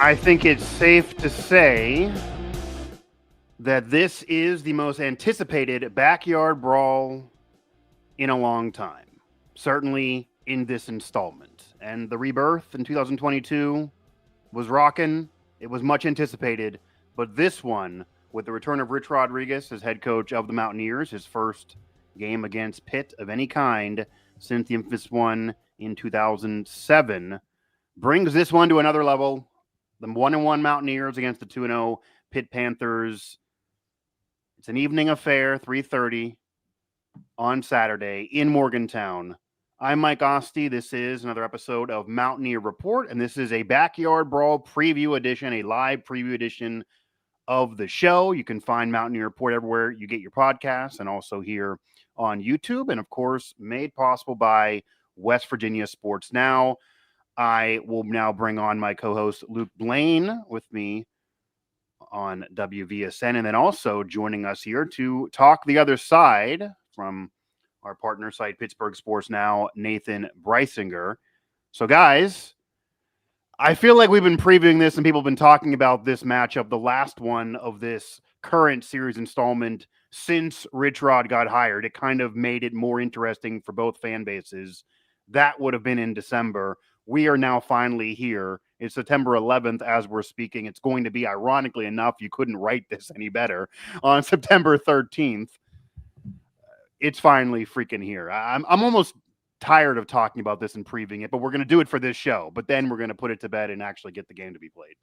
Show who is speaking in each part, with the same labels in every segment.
Speaker 1: I think it's safe to say that this is the most anticipated Backyard Brawl in a long time. Certainly in this installment. And the rebirth in 2022 was rocking. It was much anticipated. But this one, with the return of Rich Rodriguez as head coach of the Mountaineers, his first game against Pitt of any kind since the infamous one in 2007, brings this one to another level. The 1-1 Mountaineers against the 2-0 Pitt Panthers. It's an evening affair, 3:30 on Saturday in Morgantown. I'm Mike Asti. This is another episode of Mountaineer Report, and this is a Backyard Brawl preview edition, a live preview edition of the show. You can find Mountaineer Report everywhere you get your podcasts and also here on YouTube, and of course, made possible by West Virginia Sports Now. I will now bring on my co-host Luke Blain with me on WVSN, and then also joining us here to talk the other side from our partner site, Pittsburgh Sports Now, Nathan Breisinger. So, guys, I feel like we've been previewing this and people have been talking about this matchup, the last one of this current series installment since Rich Rod got hired. It kind of made it more interesting for both fan bases. That would have been in December. We are now finally here. It's September 11th as we're speaking. It's going to be, ironically enough, you couldn't write this any better, on September 13th. It's finally freaking here. I'm almost tired of talking about this and previewing it, but we're going to do it for this show. But then we're going to put it to bed and actually get the game to be played.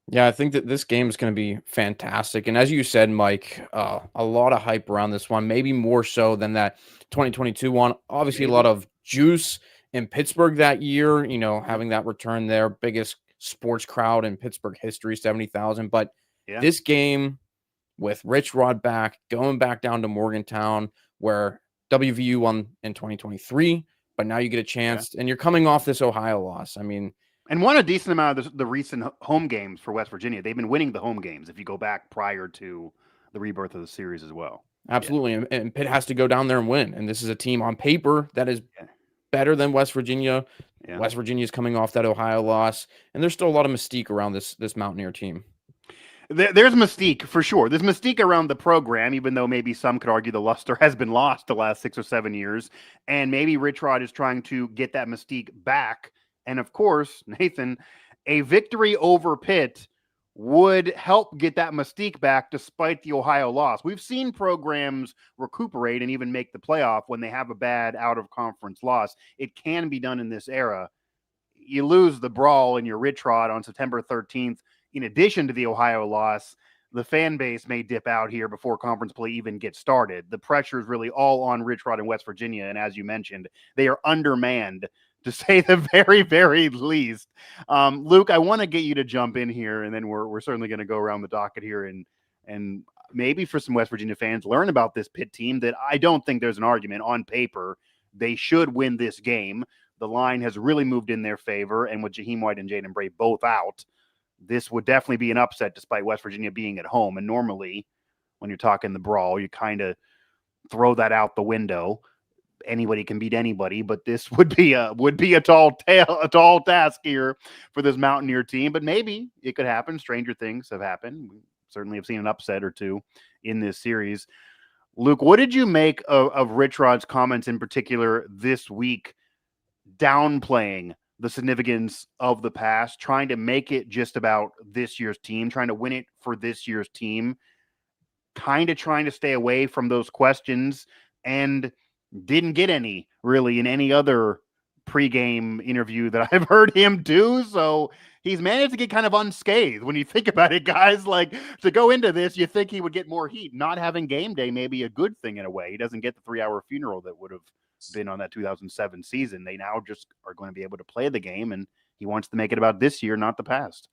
Speaker 2: Yeah, I think that this game is going to be fantastic. And as you said, Mike, a lot of hype around this one, maybe more so than that 2022 one. Obviously, a lot of juice in Pittsburgh that year, you know, having that return there, biggest sports crowd in Pittsburgh history, 70,000. But this game with Rich Rod back, going back down to Morgantown, where WVU won in 2023, but now you get a chance, and you're coming off this Ohio loss. I mean,
Speaker 1: and won a decent amount of the recent home games for West Virginia. They've been winning the home games if you go back prior to the rebirth of the series as well.
Speaker 2: Absolutely. Yeah. And Pitt has to go down there and win. And this is a team on paper that is better than West Virginia. Yeah. West Virginia is coming off that Ohio loss, and there's still a lot of mystique around this Mountaineer team.
Speaker 1: There's mystique for sure. There's mystique around the program, even though maybe some could argue the luster has been lost the last 6 or 7 years. And maybe Rich Rod is trying to get that mystique back. And of course, Nathan, a victory over Pitt would help get that mystique back despite the Ohio loss. We've seen programs recuperate and even make the playoff when they have a bad out-of-conference loss. It can be done in this era. You lose the brawl in your Rich Rod on September 13th. In addition to the Ohio loss, the fan base may dip out here before conference play even gets started. The pressure is really all on Rich Rod in West Virginia, and as you mentioned, they are undermanned, to say the very, very least. Luke, I want to get you to jump in here, and then we're certainly going to go around the docket here and maybe for some West Virginia fans learn about this Pitt team that I don't think there's an argument on paper. They should win this game. The line has really moved in their favor, and with Jaheim White and Jaden Bray both out, this would definitely be an upset despite West Virginia being at home. And normally when you're talking the brawl, you kind of throw that out the window. Anybody can beat anybody, but this would be a tall task here for this Mountaineer team. But maybe it could happen. Stranger things have happened. We certainly have seen an upset or two in this series. Luke, what did you make of Rich Rod's comments in particular this week, downplaying the significance of the past, trying to make it just about this year's team, trying to win it for this year's team, kind of trying to stay away from those questions, and didn't get any really in any other pregame interview that I've heard him do. So he's managed to get kind of unscathed when you think about it, guys. Like, to go into this, you think he would get more heat. Not having game day may be a good thing in a way. He doesn't get the 3-hour funeral that would have been on that 2007 season. They now just are going to be able to play the game, and he wants to make it about this year, not the past.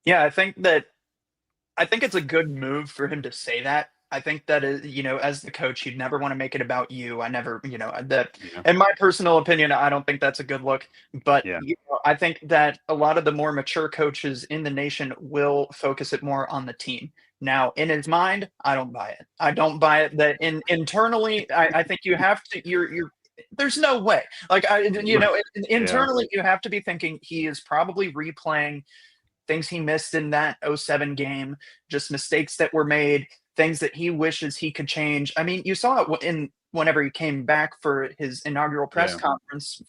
Speaker 3: Yeah, I think it's a good move for him to say that. I think that, as the coach, you'd never want to make it about you. I never, in my personal opinion, I don't think that's a good look. But I think that a lot of the more mature coaches in the nation will focus it more on the team. Now, in his mind, I don't buy it. I don't buy it that internally, I think you have to, there's no way. Like, internally, you have to be thinking he is probably replaying things he missed in that '07 game, just mistakes that were made, things that he wishes he could change. I mean, you saw it whenever he came back for his inaugural press conference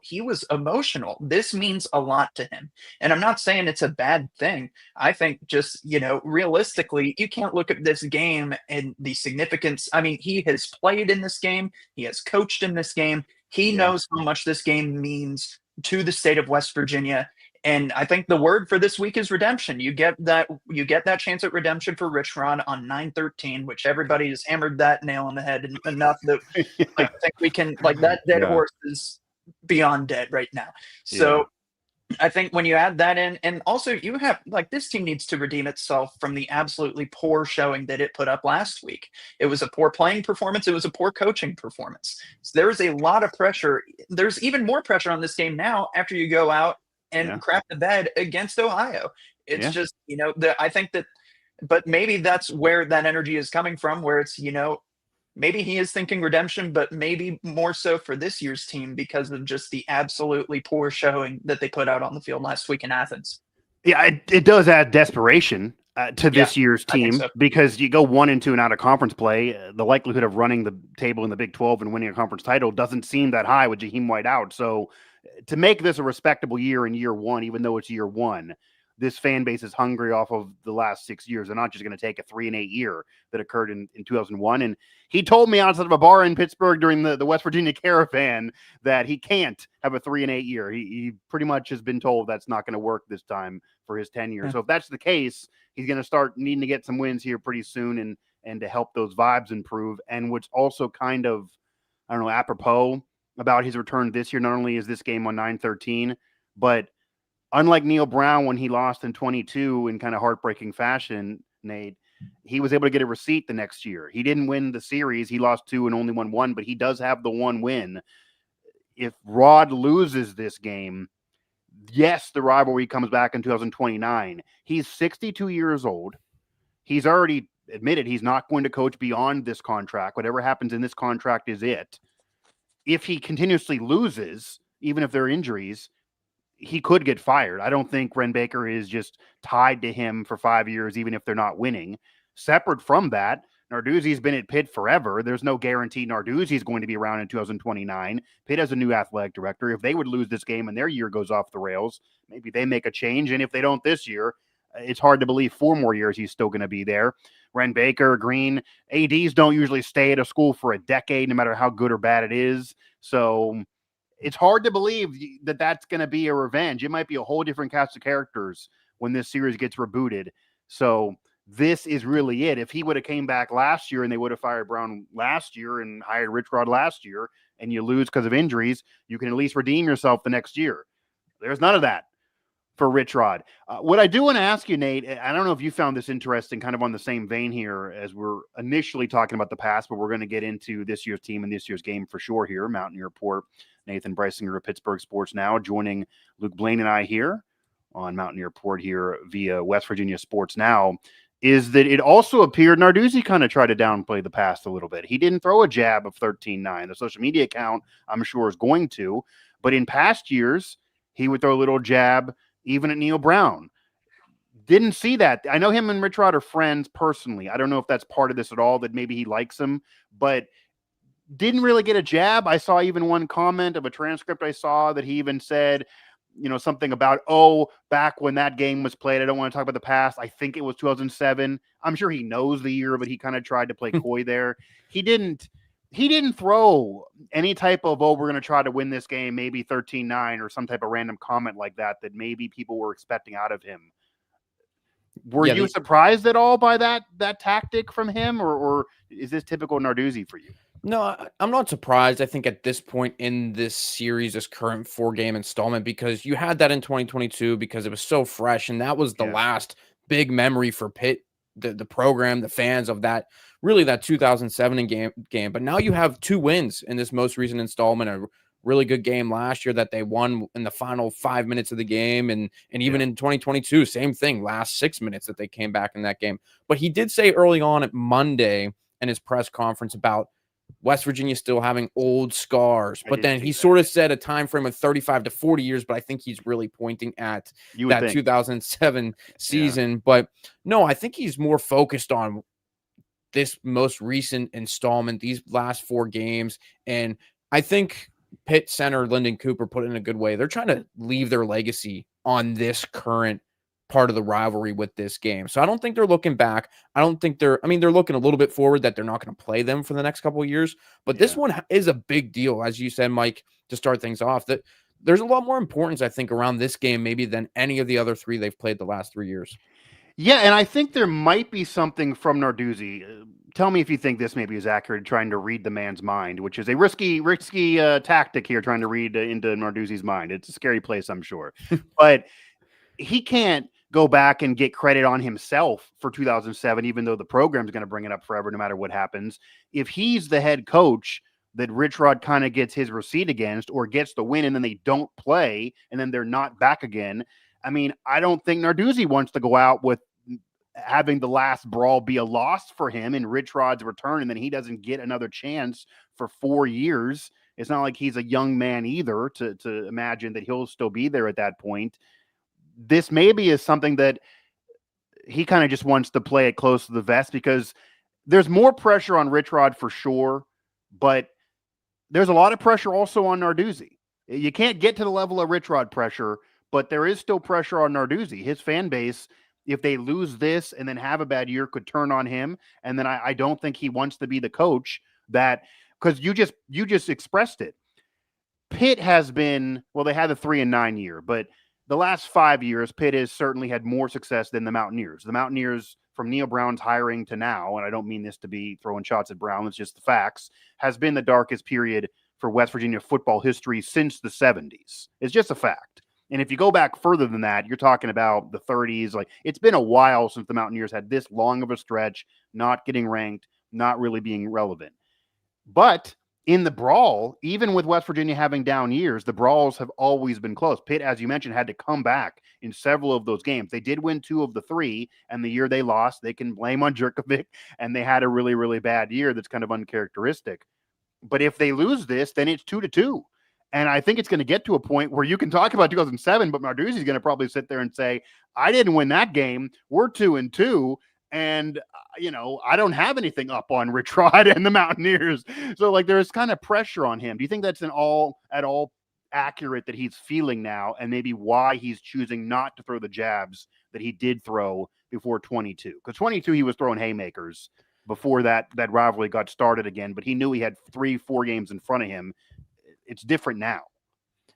Speaker 3: he was emotional. This means a lot to him. And I'm not saying it's a bad thing. I think just, realistically, you can't look at this game and the significance. I mean, he has played in this game. He has coached in this game. He knows how much this game means to the state of West Virginia. And I think the word for this week is redemption. You get that chance at redemption for Rich Rod on 9/13, which everybody has hammered that nail on the head enough that I think we can, that dead horse is beyond dead right now. So I think when you add that in, and also you have this team needs to redeem itself from the absolutely poor showing that it put up last week. It was a poor playing performance. It was a poor coaching performance. So there's a lot of pressure. There's even more pressure on this game now after you go out and crap the bed against Ohio. It's just, I think that, but maybe that's where that energy is coming from, where it's, maybe he is thinking redemption, but maybe more so for this year's team because of just the absolutely poor showing that they put out on the field last week in Athens.
Speaker 1: Yeah, it does add desperation to this year's team because you go 1-2 and out of conference play. The likelihood of running the table in the Big 12 and winning a conference title doesn't seem that high with Jaheim White out. So to make this a respectable year in year one, even though it's year one, this fan base is hungry off of the last 6 years. They're not just going to take a 3-8 year that occurred in 2001. And he told me outside of a bar in Pittsburgh during the West Virginia Caravan that he can't have a 3-8 year. He pretty much has been told that's not going to work this time for his tenure. Yeah. So if that's the case, he's going to start needing to get some wins here pretty soon and to help those vibes improve. And what's also kind of, I don't know, apropos about his return this year, not only is this game on 9/13, but unlike Neil Brown when he lost in 22 in kind of heartbreaking fashion, Nate, he was able to get a receipt the next year. He didn't win the series. He lost 2 and only won 1, but he does have the 1 win. If Rod loses this game, yes, the rivalry comes back in 2029. He's 62 years old. He's already admitted he's not going to coach beyond this contract. Whatever happens in this contract is it. If he continuously loses, even if there are injuries, he could get fired. I don't think Ren Baker is just tied to him for 5 years, even if they're not winning. Separate from that, Narduzzi's been at Pitt forever. There's no guarantee Narduzzi's going to be around in 2029. Pitt has a new athletic director. If they would lose this game and their year goes off the rails, maybe they make a change. And if they don't this year, it's hard to believe 4 more years he's still going to be there. Ren Baker, Green, ADs don't usually stay at a school for a decade, no matter how good or bad it is. So it's hard to believe that that's going to be a revenge. It might be a whole different cast of characters when this series gets rebooted. So this is really it. If he would have came back last year and they would have fired Brown last year and hired Rich Rod last year and you lose because of injuries, you can at least redeem yourself the next year. There's none of that for Rich Rod. What I do want to ask you, Nate, I don't know if you found this interesting, kind of on the same vein here as we're initially talking about the past, but we're going to get into this year's team and this year's game for sure here. Mountaineer Report, Nathan Breisinger of Pittsburgh Sports Now, joining Luke Blain and I here on Mountaineer Report here via West Virginia Sports Now, is that it also appeared Narduzzi kind of tried to downplay the past a little bit. He didn't throw a jab of 13-9. The social media account, I'm sure, is going to, but in past years, he would throw a little jab even at Neil Brown. Didn't see that. I know him and Rich Rod are friends personally. I don't know if that's part of this at all, that maybe he likes him, but didn't really get a jab. I saw even one comment of a transcript I saw that he even said, something about, back when that game was played, I don't want to talk about the past. I think it was 2007. I'm sure he knows the year, but he kind of tried to play coy there. He didn't throw any type of, we're going to try to win this game, maybe 13-9 or some type of random comment like that maybe people were expecting out of him. Were you surprised at all by that tactic from him, or is this typical Narduzzi for you?
Speaker 2: No, I'm not surprised. I think at this point in this series, this current 4-game installment, because you had that in 2022 because it was so fresh, and that was the last big memory for Pitt, the program, the fans of that 2007 game. But now you have 2 wins in this most recent installment, a really good game last year that they won in the final 5 minutes of the game. And even in 2022, same thing, last 6 minutes that they came back in that game. But he did say early on at Monday in his press conference about West Virginia still having old scars.
Speaker 1: I
Speaker 2: But
Speaker 1: did
Speaker 2: then
Speaker 1: see
Speaker 2: he
Speaker 1: that.
Speaker 2: sort of said a time frame of 35 to 40 years, but I think he's really pointing at
Speaker 1: You would
Speaker 2: that
Speaker 1: think.
Speaker 2: 2007 season. But no, I think he's more focused on this most recent installment, these last 4 games. And I think Pitt center Lyndon Cooper put it in a good way. They're trying to leave their legacy on this current part of the rivalry with this game. So I don't think they're looking back. I don't think they're looking a little bit forward that they're not going to play them for the next couple of years. But this one is a big deal, as you said, Mike, to start things off. That there's a lot more importance, I think, around this game maybe than any of the other 3 they've played the last 3 years.
Speaker 1: Yeah, and I think there might be something from Narduzzi. Tell me if you think this maybe is accurate, trying to read the man's mind, which is a risky tactic here, trying to read into Narduzzi's mind. It's a scary place, I'm sure. But he can't go back and get credit on himself for 2007, even though the program's going to bring it up forever, no matter what happens. If he's the head coach that Rich Rod kind of gets his receipt against, or gets the win and then they don't play and then they're not back again, I mean, I don't think Narduzzi wants to go out with having the last brawl be a loss for him in Rich Rod's return, and then he doesn't get another chance for 4 years. It's not like he's a young man either to imagine that he'll still be there at that point. This maybe is something that he kind of just wants to play it close to the vest, because there's more pressure on Rich Rod for sure, but there's a lot of pressure also on Narduzzi. You can't get to the level of Rich Rod pressure, but there is still pressure on Narduzzi. His fan base, if they lose this and then have a bad year, could turn on him. And then I don't think he wants to be the coach that, because you just expressed it. Pitt has been, well, they had the 3-9 year, but the last 5 years, Pitt has certainly had more success than the Mountaineers. The Mountaineers, from Neil Brown's hiring to now, and I don't mean this to be throwing shots at Brown, it's just the facts, has been the darkest period for West Virginia football history since the 70s. It's just a fact. And if you go back further than that, you're talking about the 30s. Like, it's been a while since the Mountaineers had this long of a stretch, not getting ranked, not really being relevant. But in the brawl, even with West Virginia having down years, the brawls have always been close. Pitt, as you mentioned, had to come back in several of those games. They did win 2 of the 3, and the year they lost, they can blame on Jerkovic, and they had a really, really bad year that's kind of uncharacteristic. But if they lose this, then it's 2-2. And I think it's going to get to a point where you can talk about 2007, but Narduzzi's going to probably sit there and say, I didn't win that game. We're 2-2. And, I don't have anything up on Rich Rod and the Mountaineers. So, like, there's kind of pressure on him. Do you think that's at all accurate that he's feeling now, and maybe why he's choosing not to throw the jabs that he did throw before 22? Because 22, he was throwing haymakers before that rivalry got started again, but he knew he had 3-4 games in front of him. It's different now.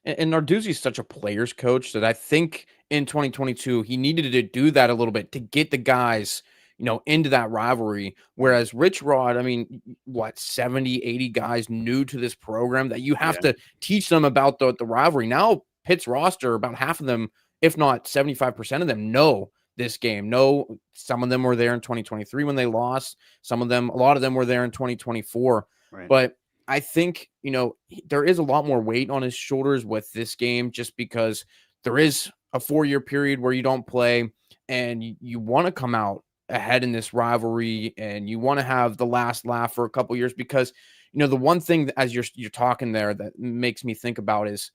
Speaker 2: And Narduzzi's such a player's coach that I think in 2022, he needed to do that a little bit to get the guys, into that rivalry. Whereas Rich Rod, 70, 80 guys new to this program that you have to teach them about the rivalry. Now, Pitt's roster, about half of them, if not 75% of them, know this game. No, some of them were there in 2023 when they lost. A lot of them were there in 2024.
Speaker 1: Right.
Speaker 2: But I think, there is a lot more weight on his shoulders with this game, just because there is a 4-year period where you don't play, and you want to come out ahead in this rivalry, and you want to have the last laugh for a couple years, because, the one thing that, as you're talking there, that makes me think about is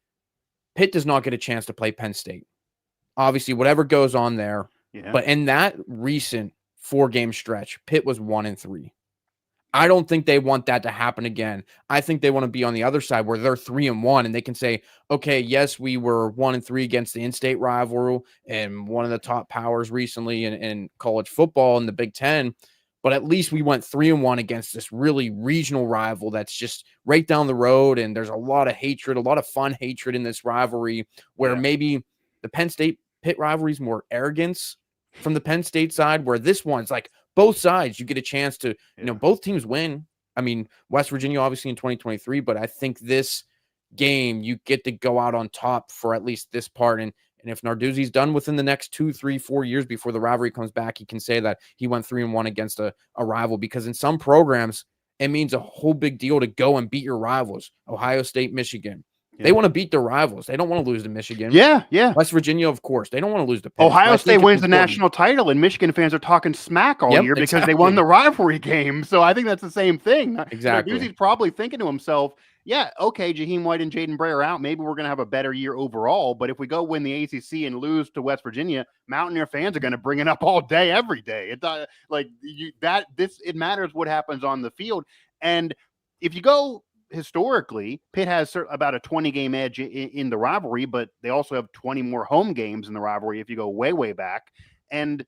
Speaker 2: Pitt does not get a chance to play Penn State. Obviously, whatever goes on there, but in that recent 4-game stretch, Pitt was 1-3. I don't think they want that to happen again. I think they want to be on the other side where they're 3-1 and they can say, okay, yes, we were 1-3 against the in-state rival and one of the top powers recently in college football in the Big Ten, but at least we went 3-1 against this really regional rival that's just right down the road. And there's a lot of hatred, a lot of fun hatred in this rivalry, where maybe the Penn State Pitt rivalry is more arrogance from the Penn State side, where this one's like, both sides, you get a chance to, both teams win. West Virginia, obviously, in 2023, but I think this game, you get to go out on top for at least this part. And if Narduzzi's done within the next 2, 3, 4 years before the rivalry comes back, he can say that he went 3-1 against a rival, because in some programs, it means a whole big deal to go and beat your rivals, Ohio State, Michigan. They want to beat their rivals. They don't want to lose to Michigan.
Speaker 1: Yeah.
Speaker 2: West Virginia, of course. They don't want to lose to Pitt.
Speaker 1: Ohio State wins the national title, and Michigan fans are talking smack all year because they won the rivalry game. So I think that's the same thing.
Speaker 2: Exactly.
Speaker 1: He's probably thinking to himself, yeah, okay, Jaheim White and Jaden Bray are out. Maybe we're going to have a better year overall. But if we go win the ACC and lose to West Virginia, Mountaineer fans are going to bring it up all day, every day. It matters what happens on the field. And if you go historically, Pitt has about a 20-game edge in the rivalry, but they also have 20 more home games in the rivalry if you go way, way back. And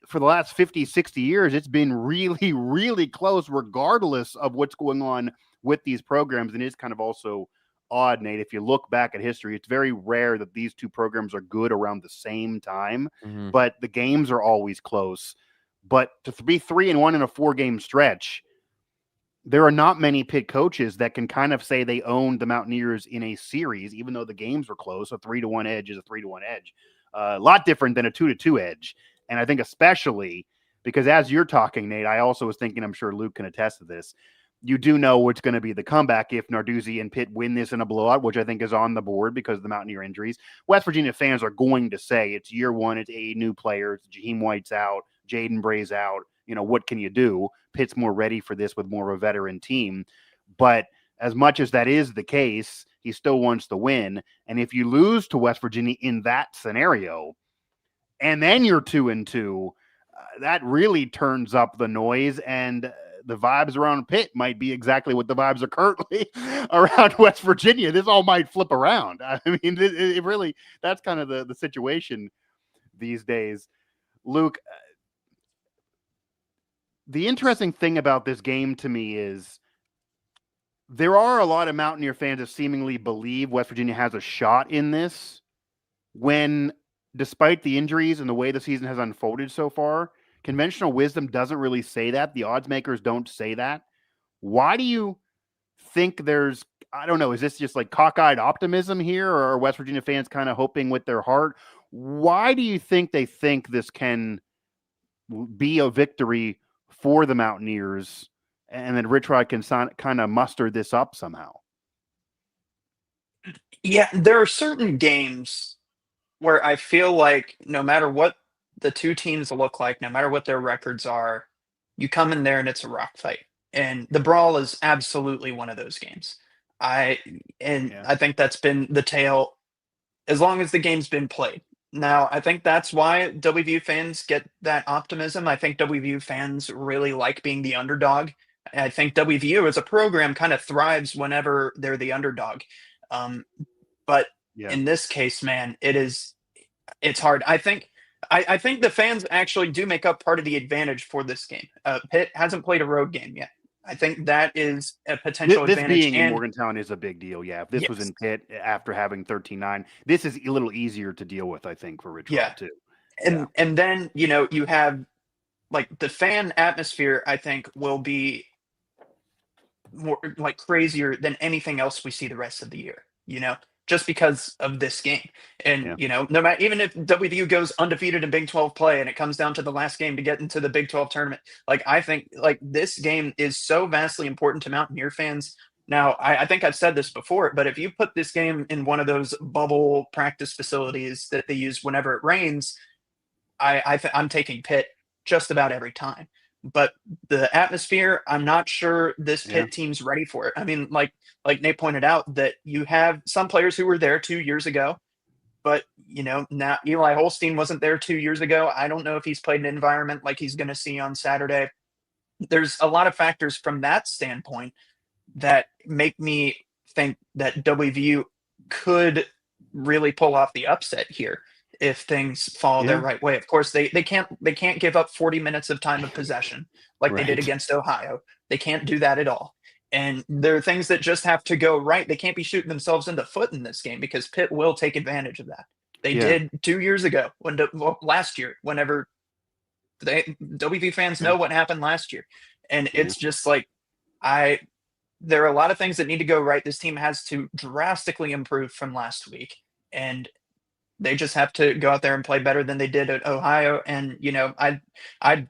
Speaker 1: for the last 50, 60 years, it's been really, really close regardless of what's going on with these programs. And it's kind of also odd, Nate, if you look back at history, it's very rare that these two programs are good around the same time, but the games are always close. But to be 3-1 in a 4-game stretch, there are not many Pitt coaches that can kind of say they owned the Mountaineers in a series, even though the games were close. A 3-1 edge is a 3-1 edge. A lot different than a 2-2 edge. And I think especially because as you're talking, Nate, I also was thinking, I'm sure Luke can attest to this, you do know what's going to be the comeback if Narduzzi and Pitt win this in a blowout, which I think is on the board because of the Mountaineer injuries. West Virginia fans are going to say it's year one, it's 8 new players, Jaheim White's out, Jaden Bray's out. What can you do? Pitt's more ready for this with more of a veteran team. But as much as that is the case, he still wants to win. And if you lose to West Virginia in that scenario, and then you're 2-2, that really turns up the noise, and the vibes around Pitt might be exactly what the vibes are currently around West Virginia. This all might flip around. I mean, it really, that's kind of the situation these days. Luke, the interesting thing about this game to me is there are a lot of Mountaineer fans that seemingly believe West Virginia has a shot in this when, despite the injuries and the way the season has unfolded so far, conventional wisdom doesn't really say that. The odds makers don't say that. Why do you think there's, I don't know, is this just like cockeyed optimism here, or are West Virginia fans kind of hoping with their heart? Why do you think they think this can be a victory for the Mountaineers, and then Rich Rod can kind of muster this up somehow?
Speaker 3: Yeah, there are certain games where I feel like no matter what the two teams look like, no matter what their records are, you come in there and it's a rock fight. And the Brawl is absolutely one of those games. I think that's been the tale as long as the game's been played. Now, I think that's why WVU fans get that optimism. I think WVU fans really like being the underdog. I think WVU as a program kind of thrives whenever they're the underdog. But in this case, man, it's hard. I think the fans actually do make up part of the advantage for this game. Pitt hasn't played a road game yet. I think that is a potential
Speaker 1: this
Speaker 3: advantage.
Speaker 1: Being in Morgantown is a big deal. Yeah, if this was in Pitt after having 13-9, this is a little easier to deal with, I think, for Rich Rod too.
Speaker 3: And then you have like the fan atmosphere. I think will be more like crazier than anything else we see the rest of the year. Just because of this game. And, no matter, even if WVU goes undefeated in Big 12 play and it comes down to the last game to get into the Big 12 tournament, like, I think like this game is so vastly important to Mountaineer fans. Now, I think I've said this before, but if you put this game in one of those bubble practice facilities that they use whenever it rains, I'm taking Pitt just about every time. But the atmosphere, I'm not sure this Pitt team's ready for it. I mean, like Nate pointed out, that you have some players who were there 2 years ago, but now Eli Holstein wasn't there 2 years ago. I don't know if he's played an environment like he's going to see on Saturday. There's a lot of factors from that standpoint that make me think that WVU could really pull off the upset here if things fall their right way. Of course, they can't give up 40 minutes of time of possession like they did against Ohio. They can't do that at all. And there are things that just have to go right. They can't be shooting themselves in the foot in this game because Pitt will take advantage of that. They did 2 years ago, last year, whenever WV fans know what happened last year. And it's just like, there are a lot of things that need to go right. This team has to drastically improve from last week. And they just have to go out there and play better than they did at Ohio. And, I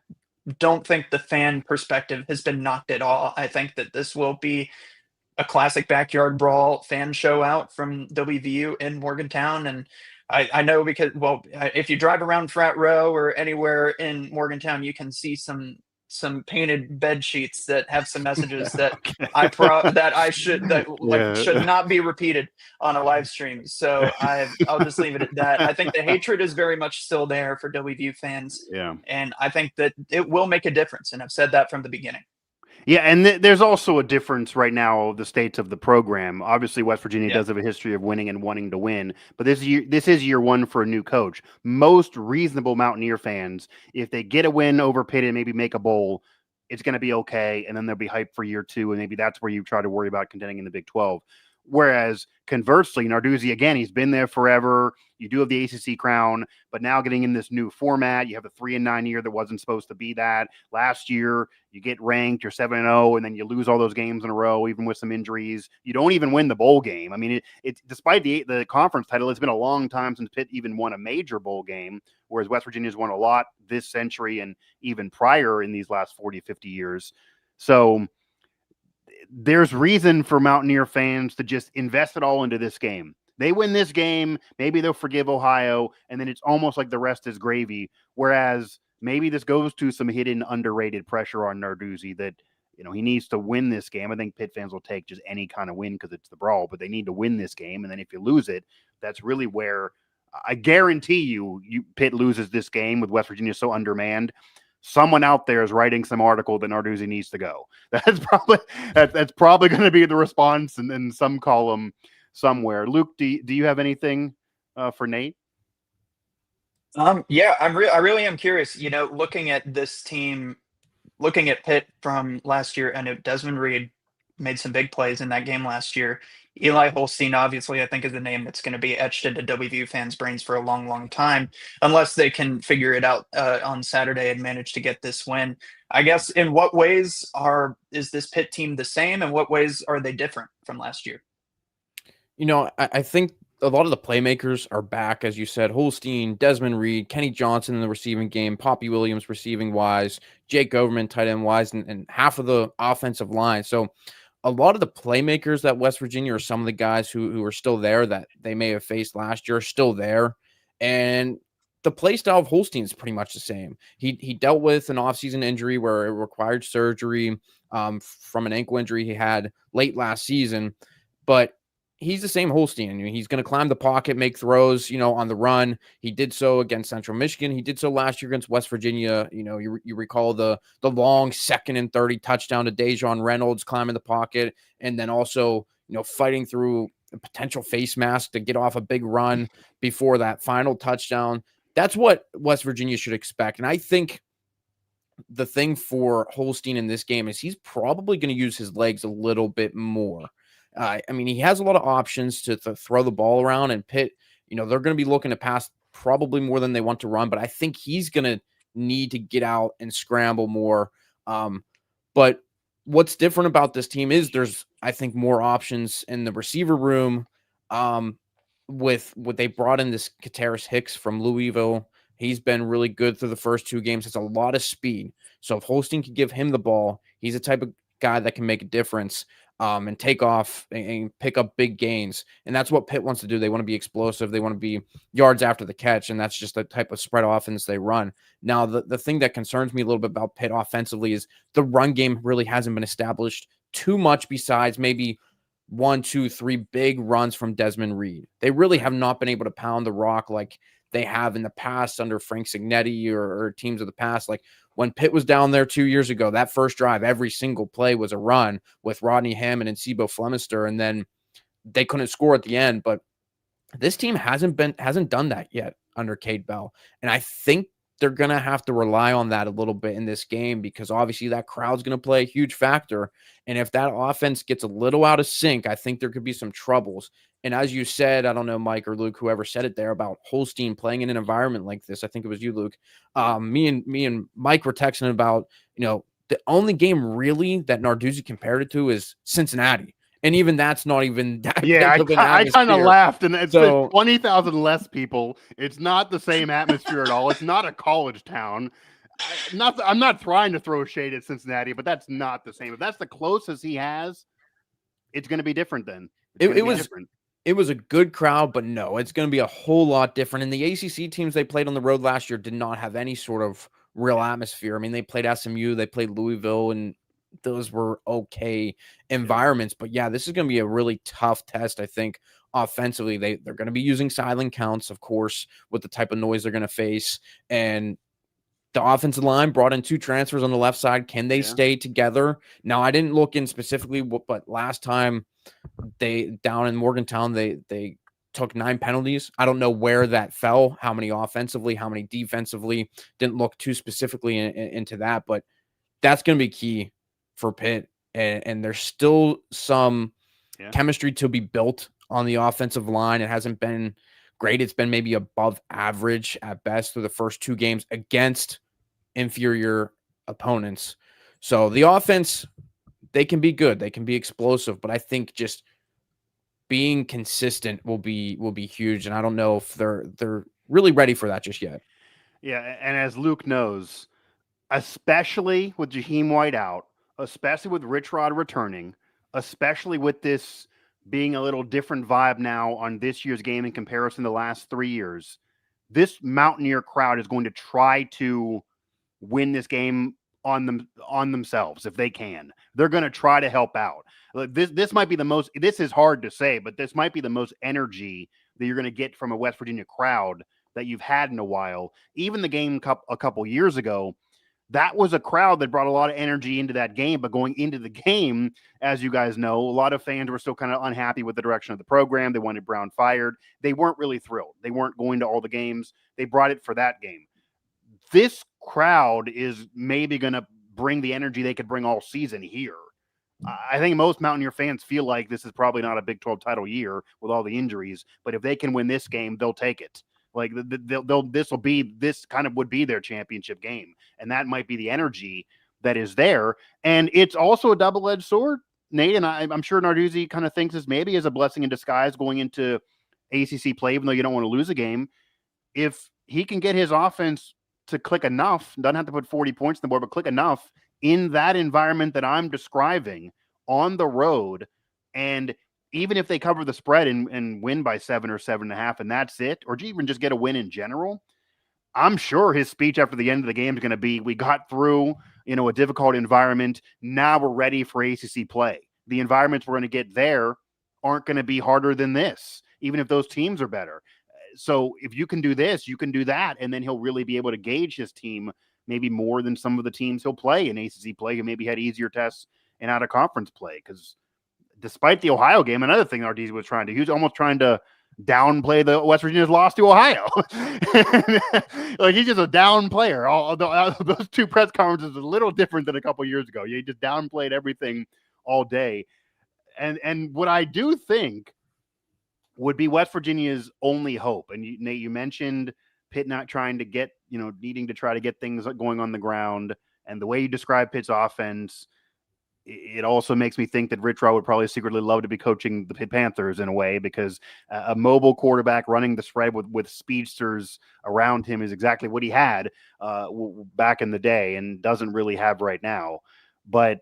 Speaker 3: don't think the fan perspective has been knocked at all. I think that this will be a classic Backyard Brawl fan show out from WVU in Morgantown. And I know because, well, if you drive around Frat Row or anywhere in Morgantown, you can see some painted bed sheets that have some messages that should
Speaker 1: Yeah.
Speaker 3: not be repeated on a live stream. So I'll just leave it at that. I think the hatred is very much still there for WVU fans,
Speaker 1: Yeah.
Speaker 3: and I think that it will make a difference. And I've said that from the beginning.
Speaker 1: Yeah, and there's also a difference right now of the states of the program. Obviously, West Virginia
Speaker 3: Yeah.
Speaker 1: does have a history of winning and wanting to win, but this is year one for a new coach. Most reasonable Mountaineer fans, if they get a win over Pitt and maybe make a bowl, it's going to be okay, and then they'll be hyped for year two, and maybe that's where you try to worry about contending in the Big 12. Whereas conversely, Narduzzi, again, he's been there forever. You do have the ACC crown, but now getting in this new format, you have a 3-9 year that wasn't supposed to be that. Last year, you get ranked, you're 7-0, and then you lose all those games in a row, even with some injuries. You don't even win the bowl game. I mean, it's despite the conference title, it's been a long time since Pitt even won a major bowl game, whereas West Virginia's won a lot this century and even prior in these last 40, 50 years. So there's reason for Mountaineer fans to just invest it all into this game. They win this game, maybe they'll forgive Ohio, and then it's almost like the rest is gravy. Whereas maybe this goes to some hidden, underrated pressure on Narduzzi that, he needs to win this game. I think Pitt fans will take just any kind of win because it's the Brawl, but they need to win this game. And then if you lose it, that's really where I guarantee you Pitt loses this game with West Virginia so undermanned. Someone out there is writing some article that Narduzzi needs to go. That's probably going to be the response in some column somewhere. Luke, do you have anything for Nate?
Speaker 3: Yeah, I really am curious. Looking at this team, looking at Pitt from last year, I know Desmond Reed made some big plays in that game last year. Eli Holstein, obviously, I think is a name that's going to be etched into WVU fans' brains for a long, long time, unless they can figure it out on Saturday and manage to get this win. I guess, in what ways is this Pitt team the same, and what ways are they different from last year?
Speaker 2: I think a lot of the playmakers are back, as you said. Holstein, Desmond Reed, Kenny Johnson in the receiving game, Poppy Williams receiving wise, Jake Overman tight end wise, and half of the offensive line. So a lot of the playmakers that West Virginia, or some of the guys who are still there that they may have faced last year, are still there. And the play style of Holstein is pretty much the same. He dealt with an offseason injury where it required surgery from an ankle injury he had late last season, but he's the same Holstein. He's going to climb the pocket, make throws, on the run. He did so against Central Michigan. He did so last year against West Virginia. You recall the long 2nd and 30 touchdown to Dejon Reynolds climbing the pocket, and then also, fighting through a potential face mask to get off a big run before that final touchdown. That's what West Virginia should expect. And I think the thing for Holstein in this game is he's probably going to use his legs a little bit more. He has a lot of options to throw the ball around, and Pitt, they're going to be looking to pass probably more than they want to run, but I think he's going to need to get out and scramble more. But what's different about this team is there's, I think, more options in the receiver room. With what they brought in this Kateris Hicks from Louisville. He's been really good through the first 2 games. Has a lot of speed. So if Holstein can give him the ball, he's a type of guy that can make a difference. And take off and pick up big gains. And that's what Pitt wants to do. They want to be explosive. They want to be yards after the catch, and that's just the type of spread offense they run. Now, the thing that concerns me a little bit about Pitt offensively is the run game really hasn't been established too much besides maybe 1, 2, 3 big runs from Desmond Reed. They really have not been able to pound the rock like they have in the past under Frank Signetti or teams of the past. Like when Pitt was down there 2 years ago, that first drive, every single play was a run with Rodney Hammond and Sibo Flemister, and then they couldn't score at the end. But this team hasn't done that yet under Cade Bell. And I think they're going to have to rely on that a little bit in this game because obviously that crowd's going to play a huge factor. And if that offense gets a little out of sync, I think there could be some troubles. And as you said, I don't know, Mike or Luke, whoever said it there about Holstein playing in an environment like this. I think it was you, Luke. Me and Mike were texting about, the only game really that Narduzzi compared it to is Cincinnati. And even that's not even that.
Speaker 1: Yeah, I kind of laughed, and it's 20,000 less people. It's not the same atmosphere at all. It's not a college town. I'm not trying to throw shade at Cincinnati, but that's not the same. If that's the closest he has, it's going to be different then.
Speaker 2: It was a good crowd, but no, it's going to be a whole lot different. And the ACC teams they played on the road last year did not have any sort of real atmosphere. I mean, they played SMU, they played Louisville, and those were okay environments. But yeah, this is going to be a really tough test, I think, offensively. They're going to be using silent counts, of course, with the type of noise they're going to face. And the offensive line brought in 2 transfers on the left side. Can they stay together? Now, I didn't look in specifically, but last time they down in Morgantown, they took 9 penalties. I don't know where that fell, how many offensively, how many defensively. Didn't look too specifically into that, but that's going to be key for Pitt. And there's still some chemistry to be built on the offensive line. It hasn't been great. It's been maybe above average at best through the first 2 games against inferior opponents. So the offense, they can be good. They can be explosive, but I think just being consistent will be huge. And I don't know if they're really ready for that just yet.
Speaker 1: Yeah, and as Luke knows, especially with Jaheim White out, especially with Rich Rod returning, especially with this being a little different vibe now on this year's game in comparison to the last 3 years, this Mountaineer crowd is going to try to win this game on themselves if they can. They're going to try to help out. This might be the most, this is hard to say, but this might be the most energy that you're going to get from a West Virginia crowd that you've had in a while. Even the game a couple years ago, that was a crowd that brought a lot of energy into that game. But going into the game, as you guys know, a lot of fans were still kind of unhappy with the direction of the program. They wanted Brown fired. They weren't really thrilled. They weren't going to all the games. They brought it for that game. This crowd is maybe going to bring the energy they could bring all season here. I think most Mountaineer fans feel like this is probably not a Big 12 title year with all the injuries, but if they can win this game, they'll take it. Like this kind of would be their championship game. And that might be the energy that is there. And it's also a double-edged sword, Nate. And I'm sure Narduzzi kind of thinks this maybe is a blessing in disguise going into ACC play, even though you don't want to lose a game. If he can get his offense to click enough, doesn't have to put 40 points on the board, but click enough in that environment that I'm describing on the road. And even if they cover the spread and win by 7 or 7.5, and that's it, or even just get a win in general, I'm sure his speech after the end of the game is going to be, we got through, a difficult environment. Now we're ready for ACC play. The environments we're going to get there aren't going to be harder than this, even if those teams are better. So if you can do this, you can do that, and then he'll really be able to gauge his team maybe more than some of the teams he'll play in ACC play who maybe had easier tests in out-of-conference play. Because despite the Ohio game, another thing RDZ was trying to, he was almost trying to downplay the West Virginia's loss to Ohio. Like, he's just a down player. Although those 2 press conferences are a little different than a couple years ago. He just downplayed everything all day. And what I do think would be West Virginia's only hope. And Nate, you mentioned Pitt not trying to get, needing to try to get things going on the ground. And the way you describe Pitt's offense, it also makes me think that Rich Rod would probably secretly love to be coaching the Pitt Panthers in a way, because a mobile quarterback running the spread with speedsters around him is exactly what he had back in the day and doesn't really have right now. But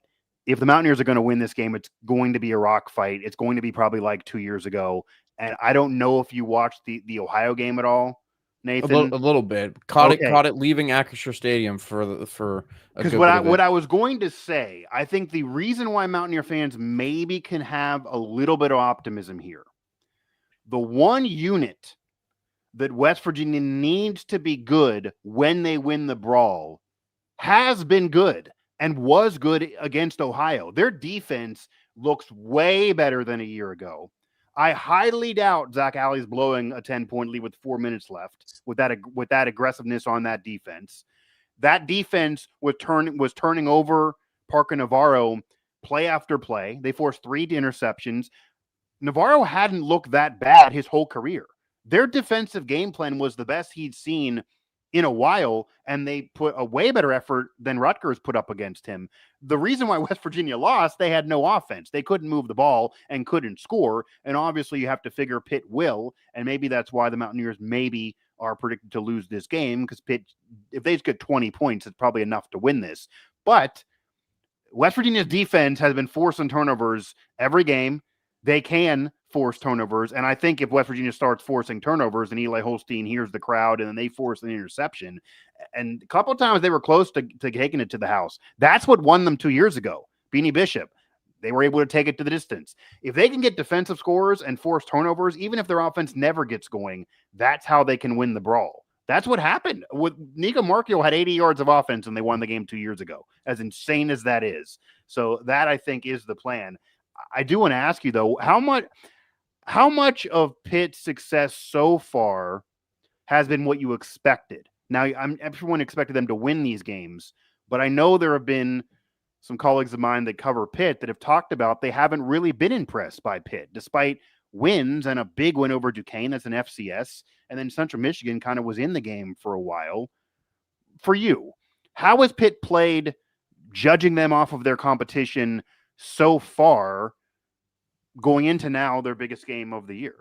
Speaker 1: if the Mountaineers are going to win this game, it's going to be a rock fight. It's going to be probably like 2 years ago. And I don't know if you watched the Ohio game at all, Nathan.
Speaker 2: A little bit. Caught it leaving Acrisure Stadium for
Speaker 1: because what I was going to say, I think the reason why Mountaineer fans maybe can have a little bit of optimism here, the one unit that West Virginia needs to be good when they win the brawl has been good and was good against Ohio. Their defense looks way better than a year ago. I highly doubt Zach Alley's blowing a 10-point lead with 4 minutes left with that aggressiveness on that defense. That defense was turning over Parker Navarro play after play. They forced 3 interceptions. Navarro hadn't looked that bad his whole career. Their defensive game plan was the best he'd seen in a while, and they put a way better effort than Rutgers put up against him. The reason why West Virginia lost, they had no offense. They couldn't move the ball and couldn't score, and obviously you have to figure Pitt will, and maybe that's why the Mountaineers maybe are predicted to lose this game, because Pitt, if they just get 20 points, it's probably enough to win this. But West Virginia's defense has been forcing turnovers every game. They can force turnovers. And I think if West Virginia starts forcing turnovers and Eli Holstein hears the crowd and then they force an interception, and a couple of times they were close to taking it to the house. That's what won them 2 years ago. Beanie Bishop. They were able to take it to the distance. If they can get defensive scores and force turnovers, even if their offense never gets going, that's how they can win the brawl. That's what happened. With Nico Marchio had 80 yards of offense and they won the game 2 years ago, as insane as that is. So that, I think, is the plan. I do want to ask you, though, how much of Pitt's success so far has been what you expected? Now, everyone expected them to win these games, but I know there have been some colleagues of mine that cover Pitt that have talked about they haven't really been impressed by Pitt, despite wins and a big win over Duquesne as an FCS, and then Central Michigan kind of was in the game for a while. For you, how has Pitt played, judging them off of their competition so far, going into now their biggest game of the year?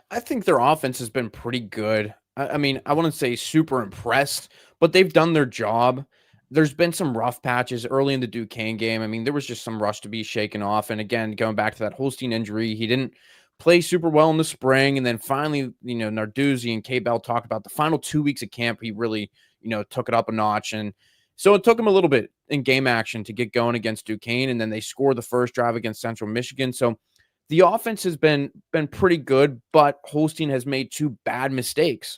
Speaker 2: I think their offense has been pretty good. I mean, I wouldn't say super impressed, but they've done their job. There's been some rough patches early in the Duquesne game. I mean, there was just some rush to be shaken off. And again, going back to that Holstein injury, he didn't play super well in the spring. And then finally, Narduzzi and K-Bell talked about the final 2 weeks of camp. He really, took it up a notch. And so it took him a little bit in game action to get going against Duquesne. And then they scored the first drive against Central Michigan. So the offense has been pretty good, but Holstein has made 2 bad mistakes,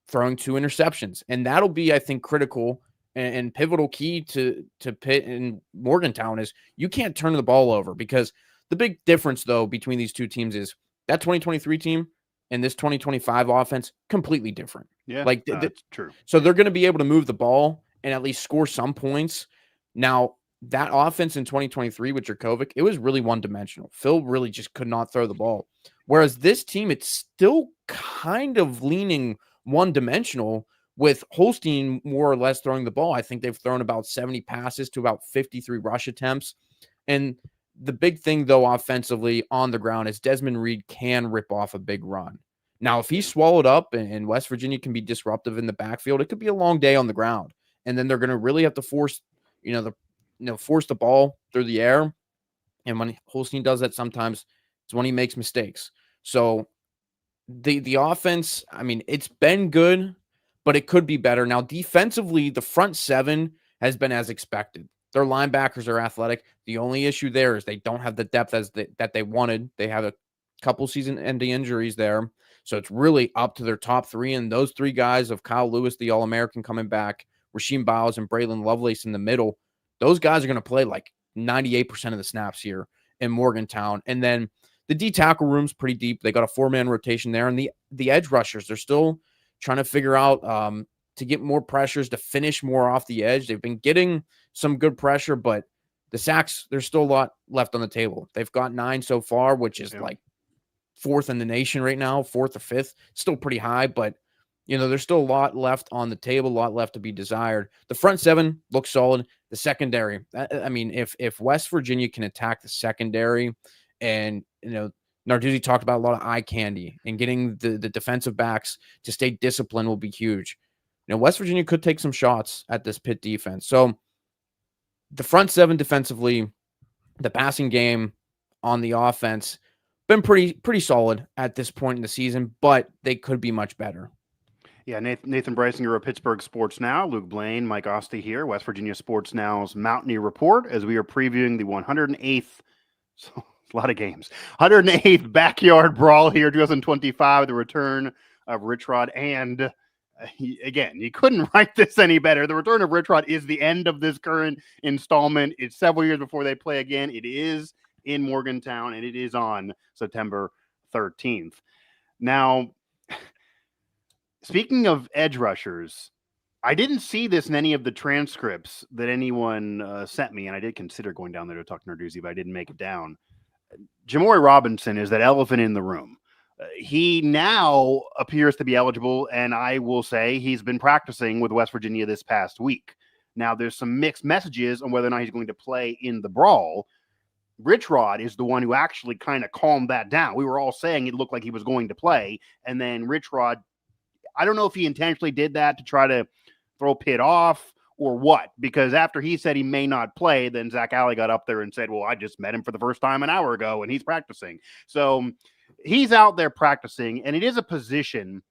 Speaker 2: throwing 2 interceptions. And that'll be, I think, critical and pivotal key to Pitt and Morgantown is you can't turn the ball over, because the big difference, though, between these 2 teams is that 2023 team and this 2025 offense, completely different.
Speaker 1: Yeah,
Speaker 2: like
Speaker 1: that's true.
Speaker 2: So they're going to be able to move the ball and at least score some points. Now, that offense in 2023 with Jurkovic, it was really one-dimensional. Phil really just could not throw the ball. Whereas this team, it's still kind of leaning one-dimensional, with Holstein more or less throwing the ball. I think they've thrown about 70 passes to about 53 rush attempts. And the big thing, though, offensively on the ground is Desmond Reed can rip off a big run. Now, if he's swallowed up and West Virginia can be disruptive in the backfield, it could be a long day on the ground. And then they're going to really have to force, force the ball through the air. And when Holstein does that, sometimes it's when he makes mistakes. So the offense, I mean, it's been good, but it could be better. Now, defensively, the front 7 has been as expected. Their linebackers are athletic. The only issue there is they don't have the depth that they wanted. They have a couple season-ending injuries there. So it's really up to their top 3. And those 3 guys of Kyle Lewis, the All-American, coming back, Rasheem Biles and Braylon Lovelace in the middle, those guys are going to play like 98% of the snaps here in Morgantown. And then the D-tackle room's pretty deep. They got a 4-man rotation there. And the edge rushers, they're still trying to figure out to get more pressures, to finish more off the edge. They've been getting some good pressure, but the sacks, there's still a lot left on the table. They've got 9 so far, which is like 4th in the nation right now, 4th or 5th. Still pretty high, but there's still a lot left on the table, a lot left to be desired. The front 7 looks solid. The secondary, I mean, if West Virginia can attack the secondary, and Narduzzi talked about a lot of eye candy, and getting the defensive backs to stay disciplined will be huge. West Virginia could take some shots at this Pitt defense. So the front 7 defensively, the passing game on the offense, been pretty solid at this point in the season, but they could be much better.
Speaker 1: Yeah, Nathan Breisinger of Pittsburgh Sports Now, Luke Blain, Mike Asti here, West Virginia Sports Now's Mountaineer Report, as we are previewing the 108th, so a lot of games, 108th Backyard Brawl here, 2025, the return of Rich Rod. And again, you couldn't write this any better. The return of Rich Rod is the end of this current installment. It's several years before they play again. It is in Morgantown, and it is on September 13th. Now, speaking of edge rushers, I didn't see this in any of the transcripts that anyone sent me, and I did consider going down there to talk to Narduzzi, but I didn't make it down. Jamori Robinson is that elephant in the room. He now appears to be eligible, and I will say he's been practicing with West Virginia this past week. Now, there's some mixed messages on whether or not he's going to play in the brawl. Rich Rod is the one who actually kind of calmed that down. We were all saying it looked like he was going to play, and then Rich Rod, I don't know if he intentionally did that to try to throw Pitt off, or what? Because after he said he may not play, then Zach Alley got up there and said, well, I just met him for the first time an hour ago and he's practicing. So he's out there practicing, and it is a position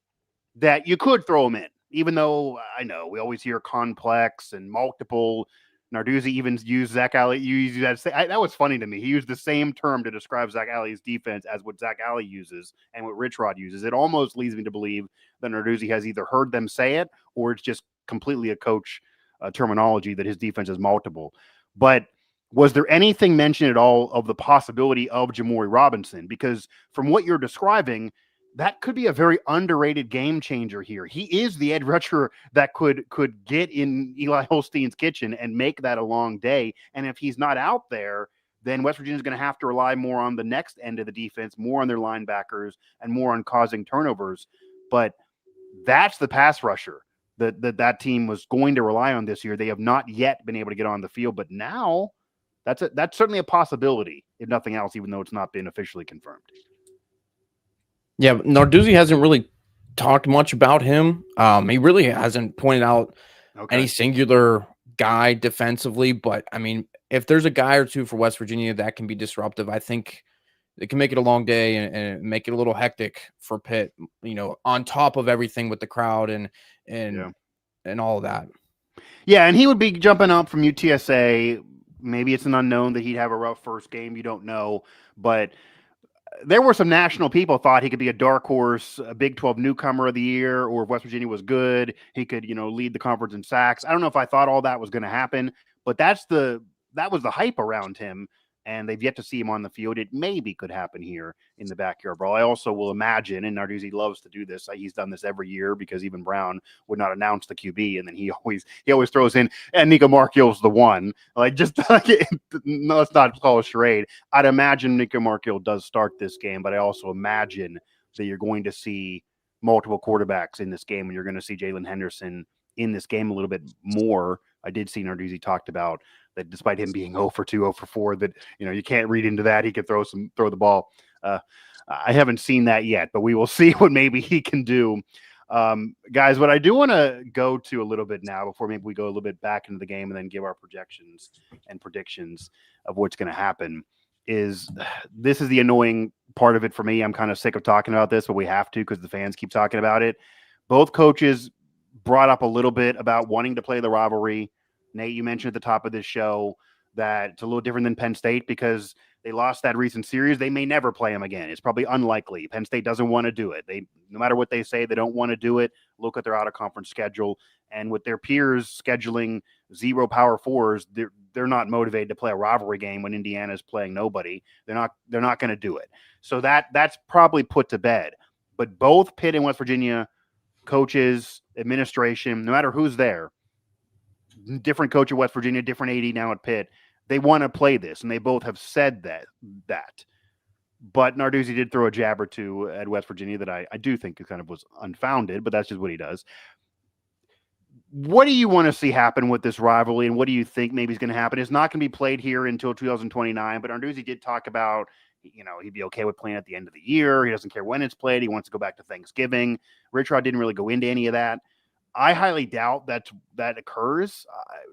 Speaker 1: that you could throw him in, even though I know we always hear complex and multiple. Narduzzi even used Zach Alley. That was funny to me. He used the same term to describe Zach Alley's defense as what Zach Alley uses and what Rich Rod uses. It almost leads me to believe that Narduzzi has either heard them say it or it's just completely a coach terminology that his defense is multiple. But was there anything mentioned at all of the possibility of Jamori Robinson? Because from what you're describing, that could be a very underrated game changer here. He is the edge rusher that could get in Eli Holstein's kitchen and make that a long day. And if he's not out there, then West Virginia is going to have to rely more on the next end of the defense, more on their linebackers, and more on causing turnovers. But that's the pass rusher that team was going to rely on this year. They have not yet been able to get on the field, but now that's certainly a possibility, if nothing else, even though it's not been officially confirmed.
Speaker 2: Yeah, Narduzzi hasn't really talked much about him. He really hasn't pointed out any singular guy defensively, but I mean, if there's a guy or two for West Virginia that can be disruptive, I think it can make it a long day and make it a little hectic for Pitt, on top of everything with the crowd and all of that.
Speaker 1: Yeah, and he would be jumping up from UTSA. Maybe it's an unknown that he'd have a rough first game. You don't know, but there were some national people thought he could be a dark horse, a Big 12 newcomer of the year, or if West Virginia was good, he could, lead the conference in sacks. I don't know if I thought all that was going to happen, but that was the hype around him, and they've yet to see him on the field. It maybe could happen here in the Backyard Brawl. I also will imagine, and Narduzzi loves to do this. He's done this every year because even Brown would not announce the QB, and then he always throws in, and Nico Markill's the one. Let's not call a charade. I'd imagine Nico Markill does start this game, but I also imagine that you're going to see multiple quarterbacks in this game, and you're going to see Jalen Henderson in this game a little bit more. I did see Narduzzi talked about that despite him being 0 for 2, 0 for 4, that, you can't read into that. He could throw the ball. I haven't seen that yet, but we will see what maybe he can do. Guys, what I do want to go to a little bit now before maybe we go a little bit back into the game and then give our projections and predictions of what's going to happen is this is the annoying part of it for me. I'm kind of sick of talking about this, but we have to because the fans keep talking about it. Both coaches brought up a little bit about wanting to play the rivalry. Nate, you mentioned at the top of this show that it's a little different than Penn State because they lost that recent series. They may never play them again. It's probably unlikely. Penn State doesn't want to do it. No matter what they say, they don't want to do it. Look at their out-of-conference schedule. And with their peers scheduling 0 Power Fours, they're not motivated to play a rivalry game when Indiana's playing nobody. They're not going to do it. So that's probably put to bed. But both Pitt and West Virginia coaches, administration, no matter who's there, different coach at West Virginia, different AD now at Pitt, they want to play this, and they both have said that. But Narduzzi did throw a jab or two at West Virginia that I do think kind of was unfounded, but that's just what he does. What do you want to see happen with this rivalry, and what do you think maybe is going to happen? It's not going to be played here until 2029, but Narduzzi did talk about, he'd be okay with playing at the end of the year. He doesn't care when it's played. He wants to go back to Thanksgiving. Rich Rod didn't really go into any of that. I highly doubt that occurs.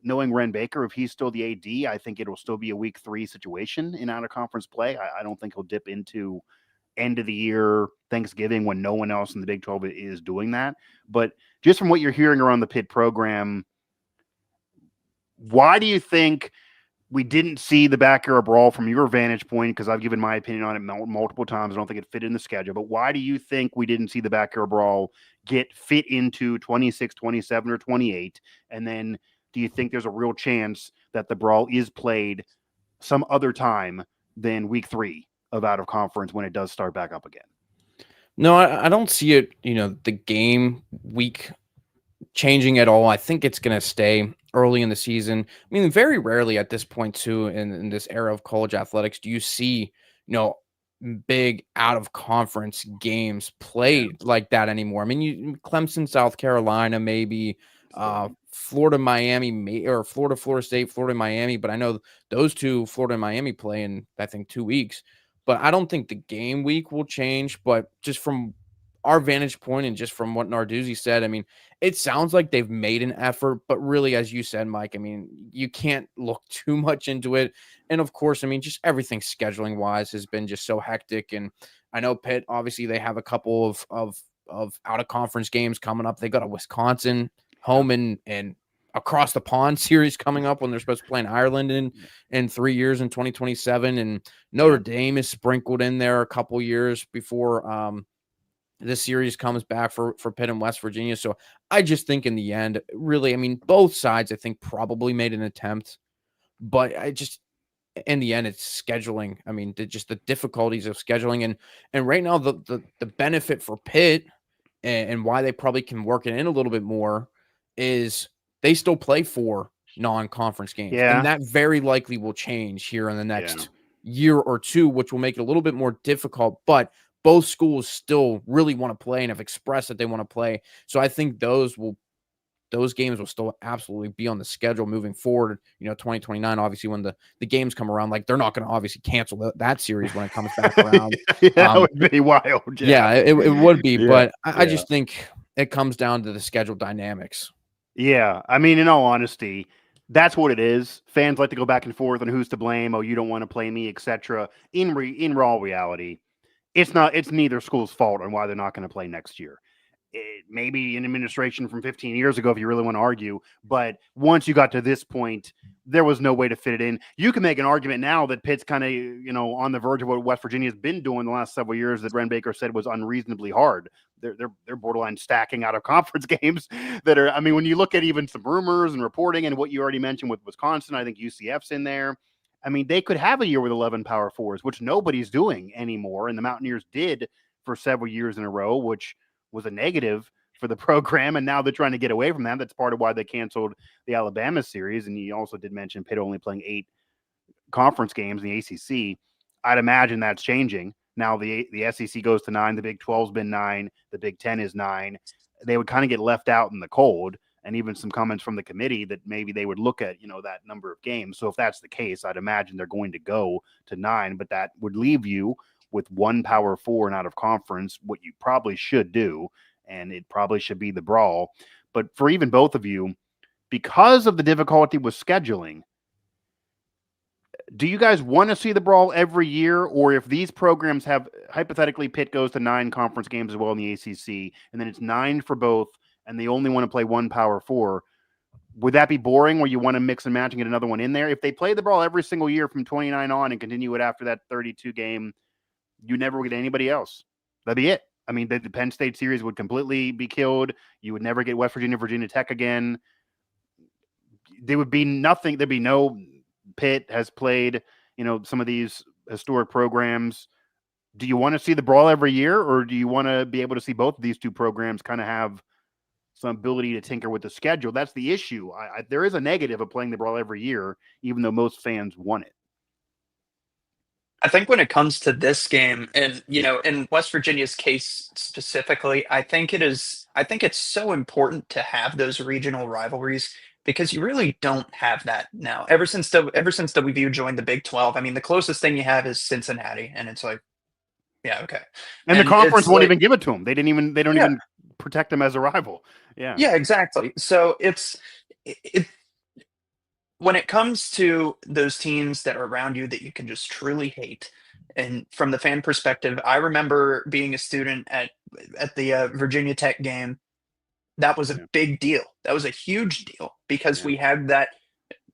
Speaker 1: Knowing Ren Baker, if he's still the AD, I think it'll still be a week 3 situation in out-of-conference play. I don't think he'll dip into end of the year Thanksgiving when no one else in the Big 12 is doing that. But just from what you're hearing around the Pitt program, why do you think we didn't see the Backyard Brawl from your vantage point? Because I've given my opinion on it multiple times. I don't think it fit in the schedule. But why do you think we didn't see the Backyard Brawl get fit into 26, 27, or 28? And then do you think there's a real chance that the Brawl is played some other time than week 3 of out of conference when it does start back up again?
Speaker 2: No, I don't see it, the game week changing at all. I think it's going to stay early in the season. I mean, very rarely at this point too, in this era of college athletics, do you see, big out of conference games played like that anymore. I mean, Clemson, South Carolina, maybe Florida, Miami, or Florida State, Florida, Miami. But I know those two, Florida and Miami, play in, I think, 2 weeks. But I don't think the game week will change. But just from our vantage point and just from what Narduzzi said, I mean, it sounds like they've made an effort, but really, as you said, Mike, I mean, you can't look too much into it. And of course, I mean, just everything scheduling wise has been just so hectic. And I know Pitt, obviously, they have a couple of out of conference games coming up. They got a Wisconsin home and across the pond series coming up when they're supposed to play in Ireland in 3 years in 2027. And Notre Dame is sprinkled in there a couple years before this series comes back for Pitt and West Virginia. So I just think in the end, really, I mean, both sides, I think, probably made an attempt, but in the end, it's scheduling. I mean, just the difficulties of scheduling. And right now, the benefit for Pitt and why they probably can work it in a little bit more is they still play 4 non-conference games.
Speaker 1: Yeah.
Speaker 2: And that very likely will change here in the next year or two, which will make it a little bit more difficult. But both schools still really want to play and have expressed that they want to play. So I think those games will still absolutely be on the schedule moving forward. 2029, obviously, when the games come around, like they're not going to obviously cancel that series when it comes back around.
Speaker 1: That would be wild.
Speaker 2: Yeah, it would be. But I just think it comes down to the schedule dynamics.
Speaker 1: Yeah. I mean, in all honesty, that's what it is. Fans like to go back and forth on who's to blame. Oh, you don't want to play me, etc. In raw reality, it's neither school's fault on why they're not going to play next year. It may be an administration from 15 years ago if you really want to argue, but once you got to this point, there was no way to fit it in. You can make an argument now that Pitt's kind of, on the verge of what West Virginia's been doing the last several years that Ren Baker said was unreasonably hard. They're borderline stacking out of conference games that are, I mean, when you look at even some rumors and reporting and what you already mentioned with Wisconsin, I think UCF's in there. I mean, they could have a year with 11 Power Fours, which nobody's doing anymore. And the Mountaineers did for several years in a row, which was a negative for the program. And now they're trying to get away from that. That's part of why they canceled the Alabama series. And you also did mention Pitt only playing 8 conference games in the ACC. I'd imagine that's changing. Now the SEC goes to 9. The Big 12's been 9. The Big 10 is 9. They would kind of get left out in the cold. And even some comments from the committee that maybe they would look at, that number of games. So if that's the case, I'd imagine they're going to go to 9, but that would leave you with 1 Power 4 and out of conference, what you probably should do. And it probably should be the Brawl. But for even both of you, because of the difficulty with scheduling, do you guys want to see the Brawl every year? Or if these programs have, hypothetically, Pitt goes to 9 conference games as well in the ACC, and then it's 9 for both, and they only want to play 1 Power 4, would that be boring where you want to mix and match and get another one in there? If they play the Brawl every single year from 29 on and continue it after that 32 game, you never would get anybody else. That'd be it. I mean, the Penn State series would completely be killed. You would never get West Virginia, Virginia Tech again. There would be nothing. There'd be no Pitt has played, some of these historic programs. Do you want to see the Brawl every year, or do you want to be able to see both of these two programs kind of have some ability to tinker with the schedule? That's the issue. There is a negative of playing the Brawl every year, even though most fans want it.
Speaker 3: I think when it comes to this game, and in West Virginia's case specifically, I think it's so important to have those regional rivalries because you really don't have that now. Ever since WVU joined the Big 12, I mean, the closest thing you have is Cincinnati, and it's like, yeah, okay.
Speaker 1: And the conference won't even give it to them. They don't even protect them as a rival. Yeah,
Speaker 3: exactly. So it's when it comes to those teams that are around you that you can just truly hate, and from the fan perspective, I remember being a student at the Virginia Tech game. That was a big deal. That was a huge deal because we had that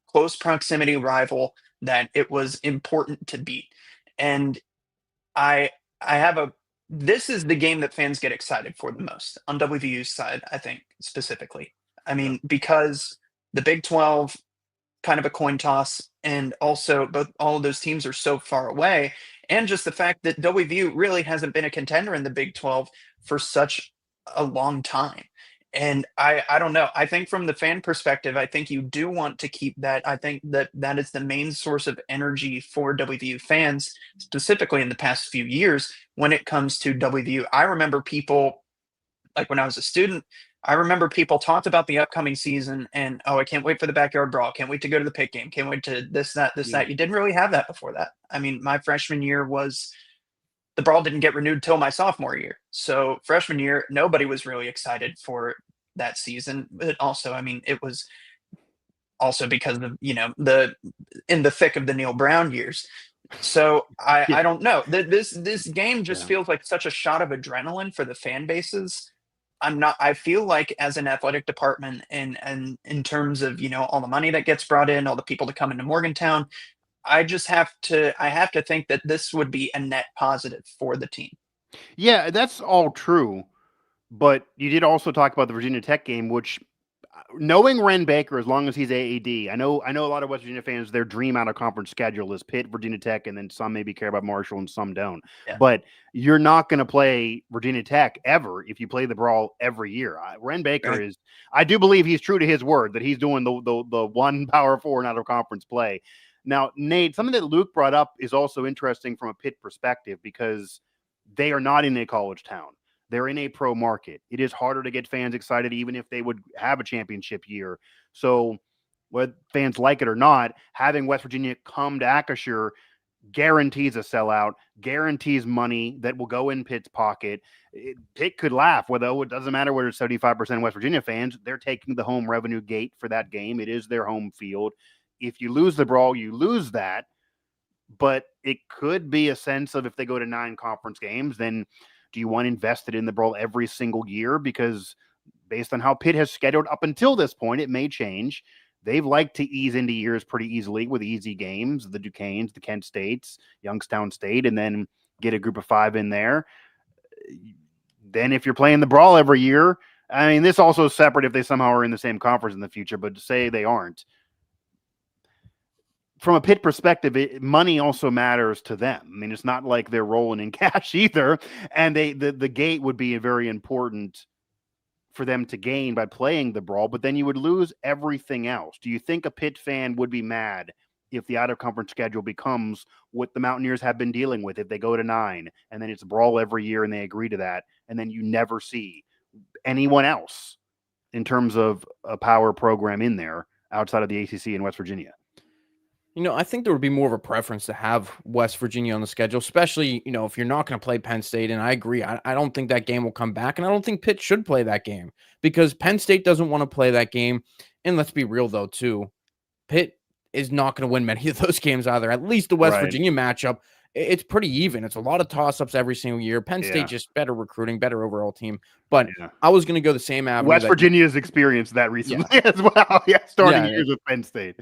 Speaker 3: close proximity rival that it was important to beat. And I have this is the game that fans get excited for the most on WVU's side, I think, specifically. I mean, because the Big 12, kind of a coin toss, and also all of those teams are so far away, and just the fact that WVU really hasn't been a contender in the Big 12 for such a long time. And I don't know. I think from the fan perspective, I think you do want to keep that. I think that is the main source of energy for WVU fans, specifically in the past few years when it comes to WVU. I remember people, like when I was a student, I remember people talked about the upcoming season and, oh, I can't wait for the Backyard Brawl. Can't wait to go to the Pitt game. Can't wait to this, that. You didn't really have that before that. I mean, my freshman year was the Brawl didn't get renewed till my sophomore year. So freshman year, nobody was really excited for that season. But also, I mean, it was also because of, in the thick of the Neil Brown years. So I don't know. This game just feels like such a shot of adrenaline for the fan bases. I feel like as an athletic department and in terms of, all the money that gets brought in, all the people to come into Morgantown, I have to think that this would be a net positive for the team.
Speaker 1: Yeah, that's all true. But you did also talk about the Virginia Tech game, which, knowing Ren Baker, as long as he's AAD, I know a lot of West Virginia fans, their dream out of conference schedule is Pitt, Virginia Tech, and then some maybe care about Marshall and some don't.
Speaker 3: Yeah.
Speaker 1: But you're not going to play Virginia Tech ever if you play the Brawl every year. Ren Baker is, I do believe he's true to his word that he's doing the one Power 4 and out of conference play. Now, Nate, something that Luke brought up is also interesting from a Pitt perspective because they are not in a college town. They're in a pro market. It is harder to get fans excited, even if they would have a championship year. So whether fans like it or not, having West Virginia come to Acrisure guarantees a sellout, guarantees money that will go in Pitt's pocket. Pitt could laugh, whether it doesn't matter whether it's 75% West Virginia fans, they're taking the home revenue gate for that game. It is their home field. If you lose the Brawl, you lose that. But it could be a sense of if they go to 9 conference games, then do you want invested in the Brawl every single year? Because based on how Pitt has scheduled up until this point, it may change. They've liked to ease into years pretty easily with easy games, the Duquesnes, the Kent States, Youngstown State, and then get a group of 5 in there. Then if you're playing the Brawl every year, I mean, this also is separate if they somehow are in the same conference in the future, but to say they aren't. From a Pitt perspective, money also matters to them. I mean, it's not like they're rolling in cash either. And the gate would be very important for them to gain by playing the Brawl, but then you would lose everything else. Do you think a Pitt fan would be mad if the out-of-conference schedule becomes what the Mountaineers have been dealing with, if they go to 9, and then it's Brawl every year and they agree to that, and then you never see anyone else in terms of a power program in there outside of the ACC in West Virginia?
Speaker 2: I think there would be more of a preference to have West Virginia on the schedule, especially, if you're not going to play Penn State. And I agree. I don't think that game will come back. And I don't think Pitt should play that game because Penn State doesn't want to play that game. And let's be real, though, too. Pitt is not going to win many of those games either. At least the West Virginia matchup, it's pretty even. It's a lot of toss-ups every single year. Penn State just better recruiting, better overall team. But I was going to go the same avenue.
Speaker 1: West Virginia's experienced that recently as well. Starting years with Penn State.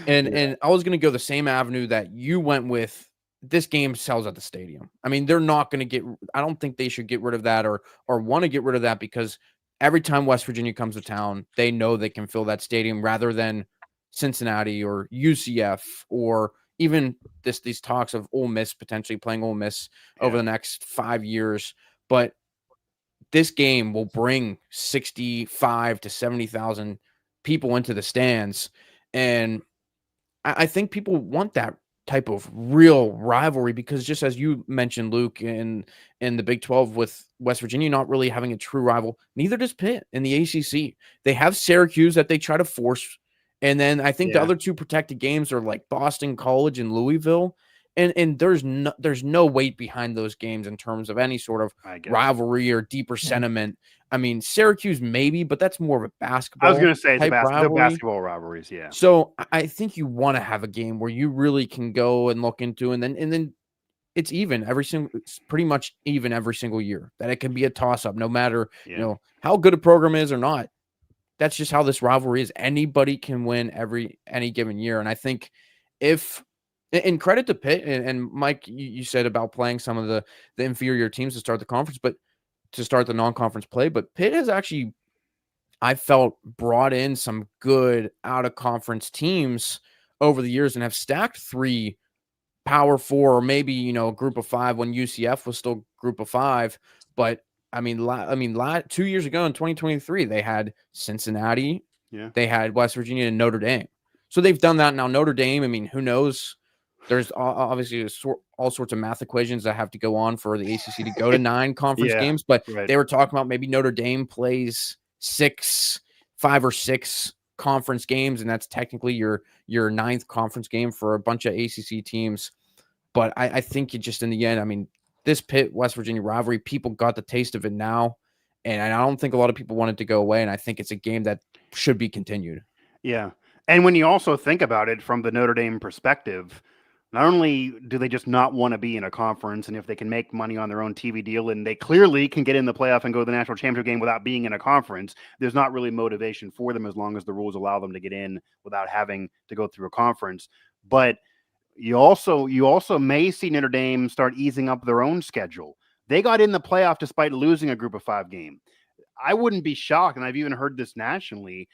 Speaker 2: And I was going to go the same avenue that you went with. This game sells at the stadium. I mean, they're not going to I don't think they should get rid of that or want to get rid of that because every time West Virginia comes to town, they know they can fill that stadium rather than Cincinnati or UCF or even these talks of Ole Miss potentially playing Ole Miss over the next 5 years. But this game will bring 65 to 70,000 people into the stands. And I think people want that type of real rivalry because just as you mentioned, Luke, in the Big 12 with West Virginia not really having a true rival, neither does Pitt in the ACC. They have Syracuse that they try to force. And then I think the other 2 protected games are like Boston College and Louisville. And there's no weight behind those games in terms of any sort of rivalry or deeper sentiment. I mean, Syracuse maybe, but that's more of a basketball.
Speaker 1: I was going to say
Speaker 2: the
Speaker 1: basketball rivalries,
Speaker 2: So I think you want to have a game where you really can go and look into, and then it's even it's pretty much even every single year. That it can be a toss up, no matter how good a program is or not. That's just how this rivalry is. Anybody can win any given year, and I think and credit to Pitt and Mike, you said about playing some of the inferior teams to start the conference, but to start the non-conference play. But Pitt has actually, I felt, brought in some good out-of-conference teams over the years and have stacked 3 Power 4 or maybe, a group of 5 when UCF was still group of 5. But, 2 years ago in 2023, they had Cincinnati, they had West Virginia and Notre Dame. So they've done that now. Notre Dame, who knows? There's obviously all sorts of math equations that have to go on for the ACC to go to 9 conference games, but they were talking about maybe Notre Dame plays 5 or 6 conference games, and that's technically your 9th conference game for a bunch of ACC teams. But I think it just in the end, this Pitt West Virginia rivalry, people got the taste of it now, and I don't think a lot of people want it to go away. And I think it's a game that should be continued.
Speaker 1: Yeah. And when you also think about it from the Notre Dame perspective, not only do they just not want to be in a conference, and if they can make money on their own TV deal, and they clearly can get in the playoff and go to the national championship game without being in a conference, there's not really motivation for them as long as the rules allow them to get in without having to go through a conference. But you also may see Notre Dame start easing up their own schedule. They got in the playoff despite losing a group of 5 game. I wouldn't be shocked, and I've even heard this nationally,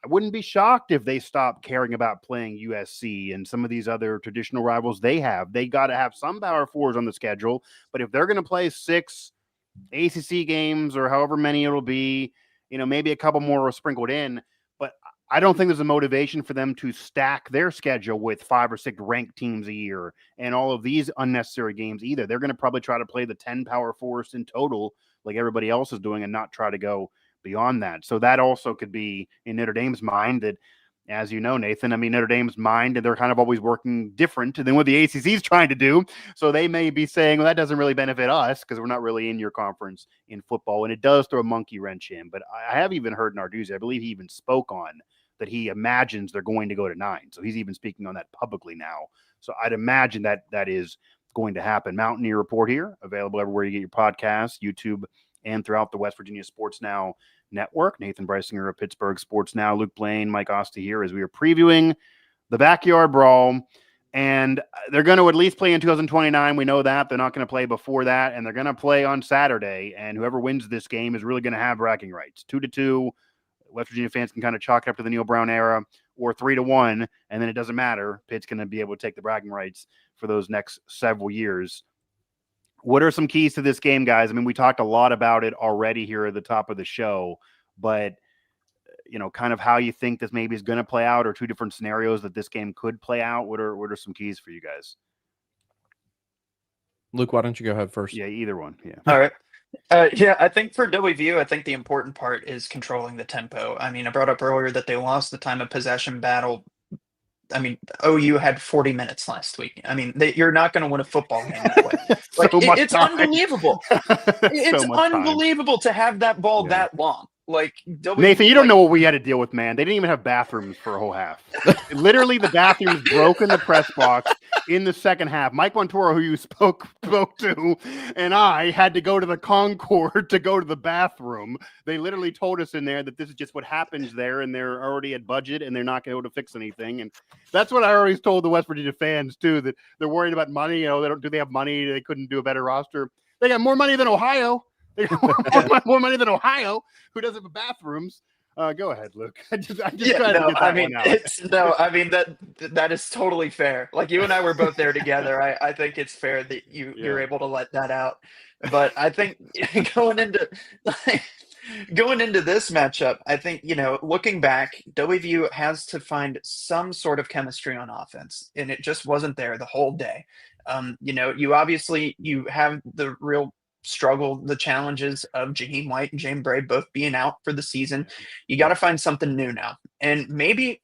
Speaker 1: I wouldn't be shocked if they stop caring about playing USC and some of these other traditional rivals they have. They got to have some Power Fours on the schedule, but if they're going to play 6 ACC games or however many it'll be, maybe a couple more are sprinkled in, but I don't think there's a motivation for them to stack their schedule with 5 or 6 ranked teams a year and all of these unnecessary games either. They're going to probably try to play the 10 Power Fours in total like everybody else is doing and not try to go beyond that. So that also could be in Notre Dame's mind that, as you know, Nathan, Notre Dame's mind, and they're kind of always working different than what the ACC is trying to do. So they may be saying, well, that doesn't really benefit us because we're not really in your conference in football. And it does throw a monkey wrench in. But I have even heard Narduzzi, I believe he even spoke on that he imagines they're going to go to 9. So he's even speaking on that publicly now. So I'd imagine that is going to happen. Mountaineer Report here, available everywhere you get your podcasts, YouTube, and throughout the West Virginia Sports Now network. Nathan Breisinger of Pittsburgh Sports Now, Luke Blain, Mike Asti here as we are previewing the Backyard Brawl. And they're going to at least play in 2029. We know that. They're not going to play before that. And they're going to play on Saturday. And whoever wins this game is really going to have bragging rights. 2-2. West Virginia fans can kind of chalk it up to the Neil Brown era, or 3-1. And then it doesn't matter. Pitt's going to be able to take the bragging rights for those next several years. What are some keys to this game, guys? We talked a lot about it already here at the top of the show, but kind of how you think this maybe is going to play out, or 2 different scenarios that this game could play out. What are some keys for you guys?
Speaker 2: Luke, why don't you go ahead first?
Speaker 1: Yeah, either one. Yeah.
Speaker 3: All right. I think for WVU, I think the important part is controlling the tempo. I brought up earlier that they lost the time of possession battle. OU had 40 minutes last week. You're not going to win a football game that way. It's unbelievable. It's unbelievable to have that ball that long.
Speaker 1: Nathan, you don't know what we had to deal with, man. They didn't even have bathrooms for a whole half. Literally, the bathrooms broke in the press box in the second half. Mike Montoro, who you spoke to, and I had to go to the Concord to go to the bathroom. They literally told us in there that this is just what happens there, and they're already at budget, and they're not going to be able to fix anything. And that's what I always told the West Virginia fans, too, that they're worried about money. Do they have money? They couldn't do a better roster. They got more money than Ohio. They got more money than Ohio, who doesn't have bathrooms. Go ahead, Luke. That
Speaker 3: is totally fair. You and I were both there together. I think it's fair that you're able to let that out. But I think going into this matchup, I think, looking back, WVU has to find some sort of chemistry on offense, and it just wasn't there the whole day. You have the real struggle, the challenges of Jaheim White and James Bray both being out for the season. You got to find something new now. And maybe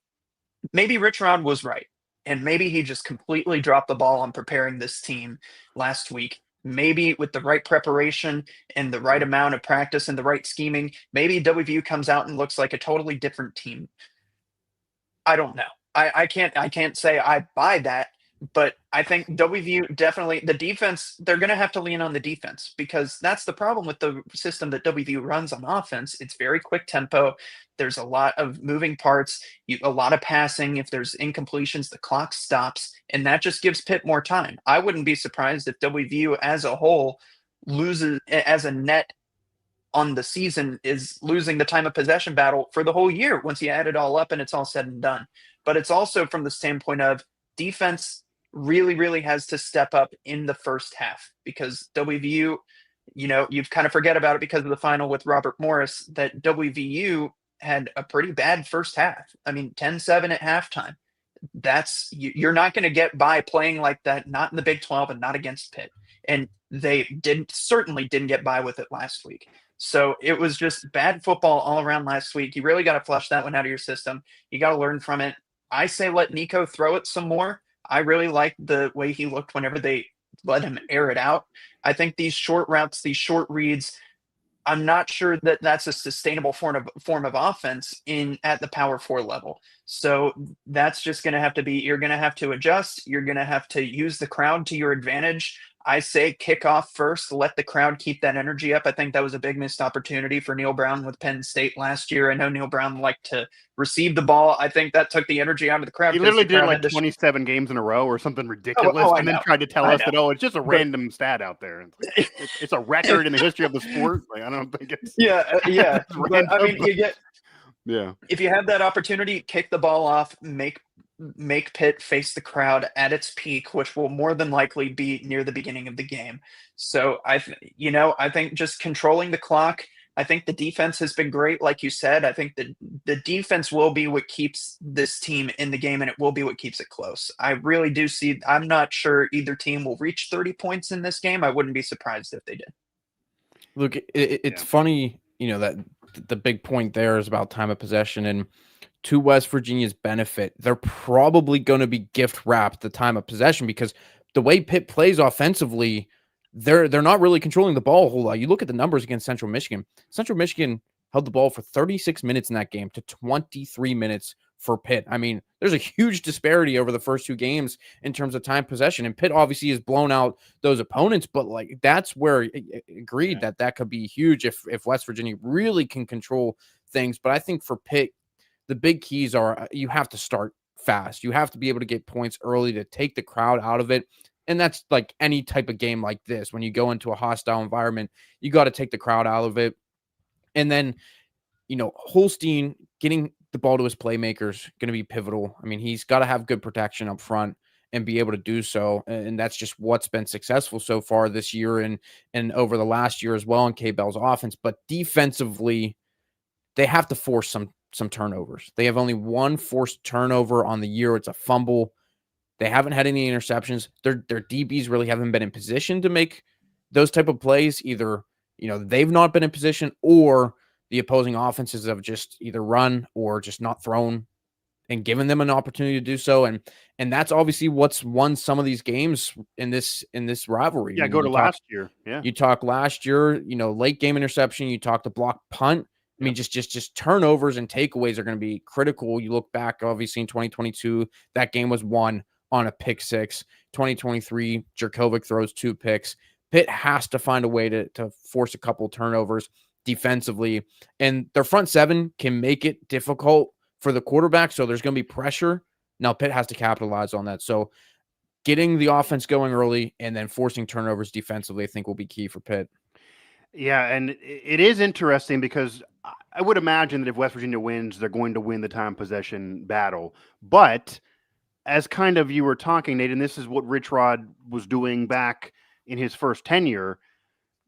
Speaker 3: Rich Rod was right. And maybe he just completely dropped the ball on preparing this team last week. Maybe with the right preparation and the right amount of practice and the right scheming, maybe WVU comes out and looks like a totally different team. I don't know. I can't say I buy that. But I think WVU definitely, the defense, they're going to have to lean on the defense, because that's the problem with the system that WVU runs on offense. It's very quick tempo. There's a lot of moving parts, a lot of passing. If there's incompletions, the clock stops, and that just gives Pitt more time. I wouldn't be surprised if WVU as a whole loses, as a net on the season, is losing the time of possession battle for the whole year once you add it all up and it's all said and done. But it's also from the standpoint of defense really, really has to step up in the first half, because WVU, you kind of forget about it because of the final with Robert Morris, that WVU had a pretty bad first half. 10-7 at halftime. You're not going to get by playing like that, not in the Big 12 and not against Pitt. And they certainly didn't get by with it last week. So it was just bad football all around last week. You really got to flush that one out of your system. You got to learn from it. I say let Nico throw it some more. I really liked the way he looked whenever they let him air it out. I think these short routes, these short reads, I'm not sure that that's a sustainable form of offense at the power 4 level. So that's just going to have to be, you're going to have to adjust. You're going to have to use the crowd to your advantage. I say kick off first, let the crowd keep that energy up. I think that was a big missed opportunity for Neil Brown with Penn State last year. I know Neil Brown liked to receive the ball. I think that took the energy out of the crowd.
Speaker 1: He literally did like 27 games in a row or something ridiculous, and then tried to tell us that, it's just a random stat out there. It's a record in the history of the sport. Like, I don't think it's
Speaker 3: yeah. But, I mean,
Speaker 1: yeah.
Speaker 3: If you have that opportunity, kick the ball off, make Pitt face the crowd at its peak, which will more than likely be near the beginning of the game. So I think just controlling the clock. I think the defense has been great, like you said. I think the defense will be what keeps this team in the game, and it will be what keeps it close. I really do see. I'm not sure either team will reach 30 points in this game. I wouldn't be surprised if they did.
Speaker 2: Look, it's funny, that the big point there is about time of possession, and to West Virginia's benefit, they're probably going to be gift wrapped the time of possession, because the way Pitt plays offensively, they're not really controlling the ball a whole lot. You look at the numbers against Central Michigan. Central Michigan held the ball for 36 minutes in that game to 23 minutes for Pitt. I mean, there's a huge disparity over the first two games in terms of time possession, and Pitt obviously has blown out those opponents, but like that's where agreed that could be huge if West Virginia really can control things. But I think for Pitt, the big keys are you have to start fast. You have to be able to get points early to take the crowd out of it. And that's like any type of game like this. When you go into a hostile environment, you got to take the crowd out of it. And then, Holstein getting the ball to his playmakers going to be pivotal. I mean, he's got to have good protection up front and be able to do so. And that's just what's been successful so far this year and over the last year as well in K-Bell's offense. But defensively, they have to force some turnovers. They have only one forced turnover on the year. It's a fumble. They haven't had any interceptions. Their DBs really haven't been in position to make those type of plays. Either, they've not been in position, or the opposing offenses have just either run or just not thrown and given them an opportunity to do so. And that's obviously what's won some of these games in this rivalry.
Speaker 1: Yeah, go to last year. Yeah.
Speaker 2: You talk last year, late game interception, you talk the block punt. I mean, just turnovers and takeaways are going to be critical. You look back, obviously, in 2022, that game was won on a pick six. 2023, Jerkovic throws 2 picks. Pitt has to find a way to force a couple turnovers defensively. And their front seven can make it difficult for the quarterback, so there's going to be pressure. Now, Pitt has to capitalize on that. So getting the offense going early and then forcing turnovers defensively, I think, will be key for Pitt.
Speaker 1: Yeah, and it is interesting because I would imagine that if West Virginia wins, they're going to win the time possession battle. But as kind of you were talking, Nate, and this is what Rich Rod was doing back in his first tenure,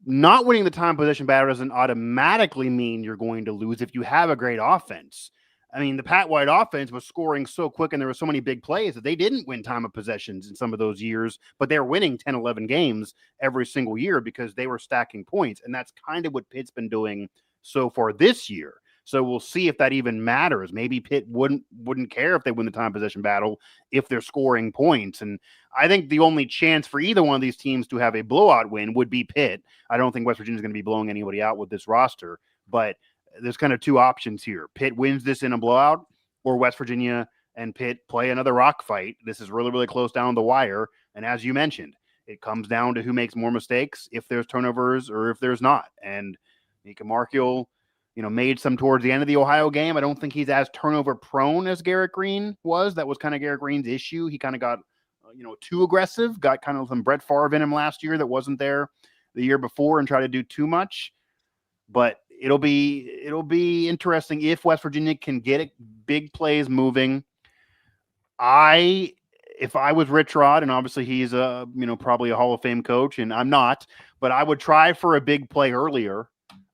Speaker 1: not winning the time possession battle doesn't automatically mean you're going to lose if you have a great offense. I mean, the Pat White offense was scoring so quick and there were so many big plays that they didn't win time of possessions in some of those years, but they're winning 10, 11 games every single year because they were stacking points. And that's kind of what Pitt's been doing so far this year. So we'll see if that even matters. Maybe Pitt wouldn't care if they win the time possession battle if they're scoring points. And I think the only chance for either one of these teams to have a blowout win would be Pitt. I don't think West Virginia is going to be blowing anybody out with this roster, but there's kind of two options here. Pitt wins this in a blowout, or West Virginia and Pitt play another rock fight. This is really, really close down the wire. And as you mentioned, it comes down to who makes more mistakes, if there's turnovers or if there's not. And Mika Markiel, made some towards the end of the Ohio game. I don't think he's as turnover prone as Garrett Green was. That was kind of Garrett Green's issue. He kind of got, too aggressive, got kind of some Brett Favre in him last year that wasn't there the year before and tried to do too much. But it'll be interesting if West Virginia can get big plays moving. If I was Rich Rod, and obviously he's probably a Hall of Fame coach, and I'm not, but I would try for a big play earlier.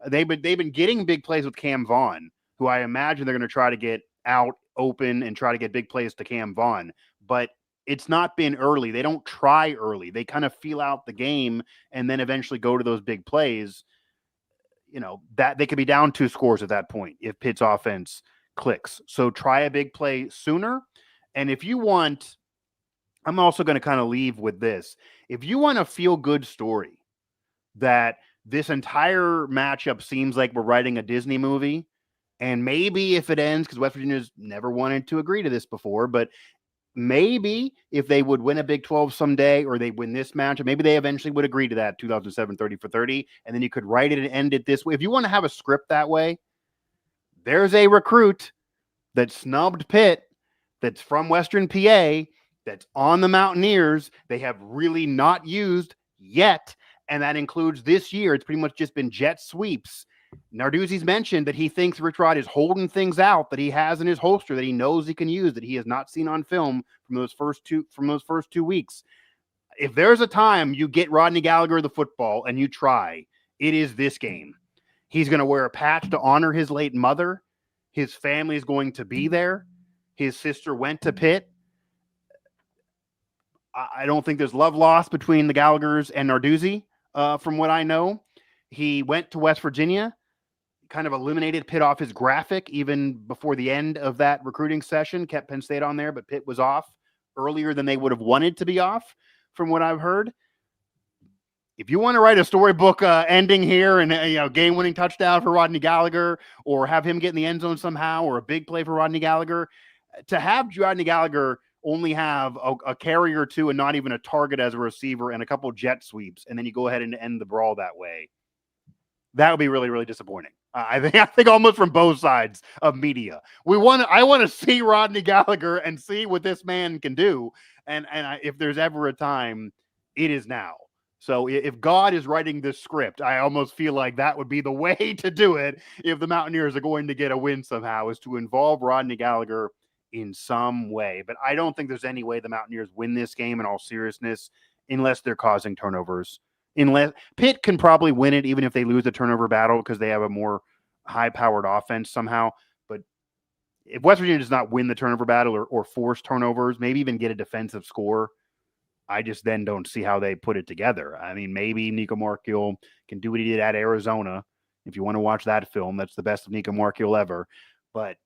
Speaker 1: They've been getting big plays with Cam Vaughn, who I imagine they're going to try to get out open and try to get big plays to Cam Vaughn. But it's not been early. They don't try early. They kind of feel out the game and then eventually go to those big plays. That they could be down 2 scores at that point if Pitt's offense clicks. So try a big play sooner. And if you want, I'm also going to kind of leave with this. If you want a feel-good story that this entire matchup seems like we're writing a Disney movie, and maybe if it ends, because West Virginia's never wanted to agree to this before, but maybe if they would win a Big 12 someday, or they win this matchup, maybe they eventually would agree to that 2007 30 for 30, and then you could write it and end it this way. If you want to have a script that way, there's a recruit that snubbed Pitt that's from Western PA that's on the Mountaineers. They have really not used yet, and that includes this year. It's pretty much just been jet sweeps. Narduzzi's mentioned that he thinks Rich Rod is holding things out that he has in his holster that he knows he can use, that he has not seen on film from those first 2 weeks. If there's a time you get Rodney Gallagher the football and you try, it is this game. He's going to wear a patch to honor his late mother. His family is going to be there. His sister went to Pitt. I don't think there's love lost between the Gallaghers and Narduzzi, from what I know. He went to West Virginia, kind of eliminated Pitt off his graphic even before the end of that recruiting session, kept Penn State on there, but Pitt was off earlier than they would have wanted to be off, from what I've heard. If you want to write a storybook ending here and game-winning touchdown for Rodney Gallagher, or have him get in the end zone somehow, or a big play for Rodney Gallagher, to have Rodney Gallagher only have a carry or two and not even a target as a receiver and a couple jet sweeps, and then you go ahead and end the brawl that way, that would be really, really disappointing. I think almost from both sides of media. I want to see Rodney Gallagher and see what this man can do. And if there's ever a time, it is now. So if God is writing this script, I almost feel like that would be the way to do it if the Mountaineers are going to get a win somehow, is to involve Rodney Gallagher in some way. But I don't think there's any way the Mountaineers win this game in all seriousness unless they're causing turnovers. Unless Pitt can probably win it even if they lose the turnover battle because they have a more high-powered offense somehow. But if West Virginia does not win the turnover battle or force turnovers, maybe even get a defensive score, I just then don't see how they put it together. I mean, maybe Nico Markiel can do what he did at Arizona. If you want to watch that film, that's the best of Nico Markiel ever. But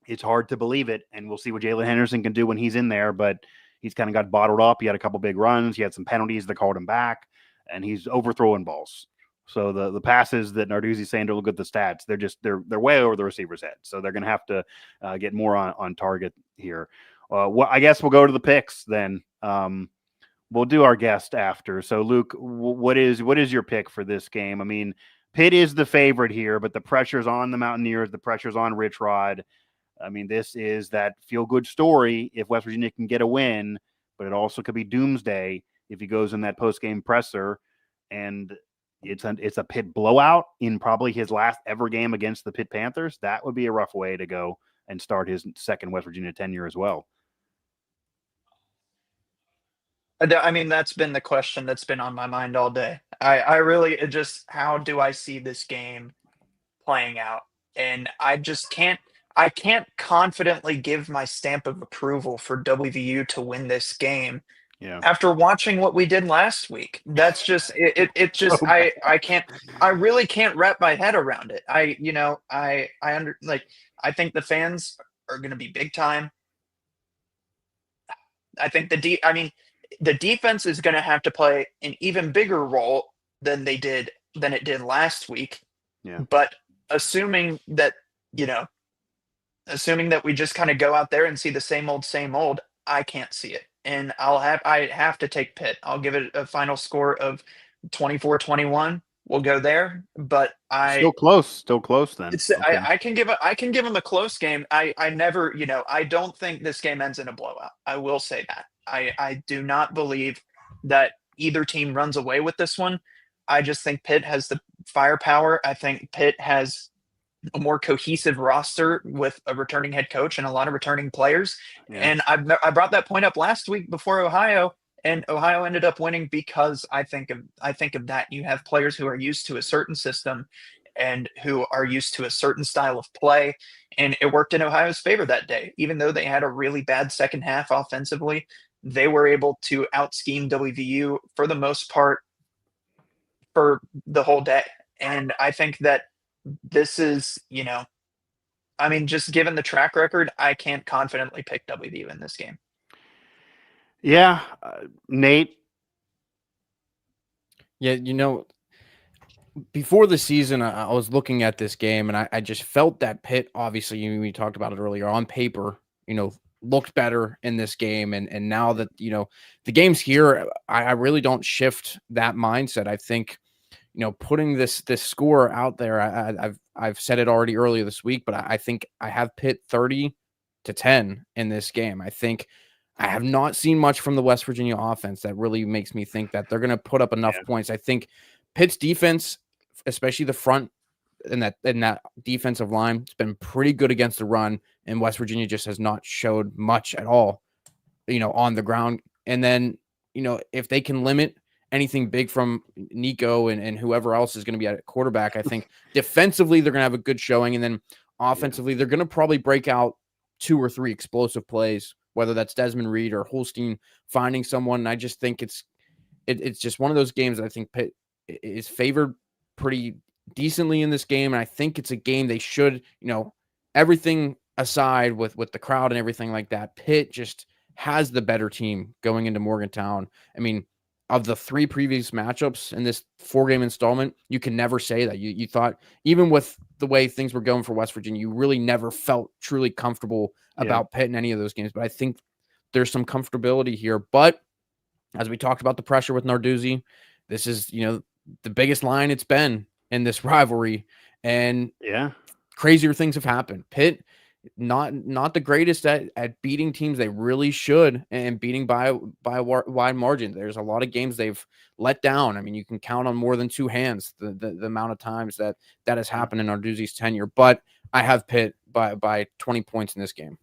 Speaker 1: it's hard to believe it, and we'll see what Jalen Henderson can do when he's in there. But he's kind of got bottled up. He had a couple big runs. He had some penalties that called him back, and he's overthrowing balls. So the passes that Narduzzi's saying to look at the stats, they're way over the receiver's head. So they're going to have to get more on target here. I guess we'll go to the picks then. We'll do our guest after. So Luke, what is your pick for this game? I mean, Pitt is the favorite here, but the pressure's on the Mountaineers. The pressure's on Rich Rod. I mean, this is that feel-good story if West Virginia can get a win, but it also could be doomsday if he goes in that post-game presser and it's a Pitt blowout in probably his last ever game against the Pitt Panthers. That would be a rough way to go and start his second West Virginia tenure as well.
Speaker 3: I mean, that's been the question that's been on my mind all day. I really just, how do I see this game playing out? And I can't confidently give my stamp of approval for WVU to win this game.
Speaker 1: Yeah.
Speaker 3: After watching what we did last week. That's just it just
Speaker 1: Okay.
Speaker 3: I really can't wrap my head around it. I think the fans are going to be big time. I think the defense is going to have to play an even bigger role than it did last week.
Speaker 1: Yeah.
Speaker 3: But assuming that we just kind of go out there and see the same old, I can't see it. And I have to take Pitt. I'll give it a final score of 24-21. We'll go there, but
Speaker 1: still close then.
Speaker 3: Okay. I can give them a close game. I don't think this game ends in a blowout. I will say that. I do not believe that either team runs away with this one. I just think Pitt has the firepower. I think Pitt has a more cohesive roster with a returning head coach and a lot of returning players.
Speaker 1: Yeah.
Speaker 3: And I brought that point up last week before Ohio, and Ohio ended up winning because I think of that. You have players who are used to a certain system and who are used to a certain style of play, and it worked in Ohio's favor that day. Even though they had a really bad second half offensively, they were able to out-scheme WVU for the most part for the whole day. And I think that this is, just given the track record, I can't confidently pick WVU in this game.
Speaker 1: Yeah, Nate.
Speaker 2: Yeah, before the season, I was looking at this game, and I just felt that Pitt, obviously, we talked about it earlier, on paper, looked better in this game. And now that, the game's here, I really don't shift that mindset. I think, putting this score out there, I've said it already earlier this week, but I think I have Pitt 30-10 in this game. I think I have not seen much from the West Virginia offense that really makes me think that they're going to put up enough points. I think Pitt's defense, especially the front and that defensive line, it's been pretty good against the run, and West Virginia just has not showed much at all, on the ground. And then, if they can limit anything big from Nico and whoever else is going to be at quarterback, I think defensively they're going to have a good showing, and then offensively they're going to probably break out 2 or 3 explosive plays, whether that's Desmond Reed or Holstein finding someone. I just think it's just one of those games that I think Pitt is favored pretty decently in this game, and I think it's a game they should, everything aside with the crowd and everything like that, Pitt just has the better team going into Morgantown. I mean, of the 3 previous matchups in this 4-game installment, you can never say that. You thought, even with the way things were going for West Virginia, you really never felt truly comfortable about Pitt in any of those games. But I think there's some comfortability here. But as we talked about the pressure with Narduzzi, this is, the biggest line it's been in this rivalry. And crazier things have happened. Pitt, not the greatest at beating teams they really should, and beating by a wide margin. There's a lot of games they've let down. I mean, you can count on more than 2 hands the amount of times that has happened in Narduzzi's tenure. But I have Pitt by 20 points in this game.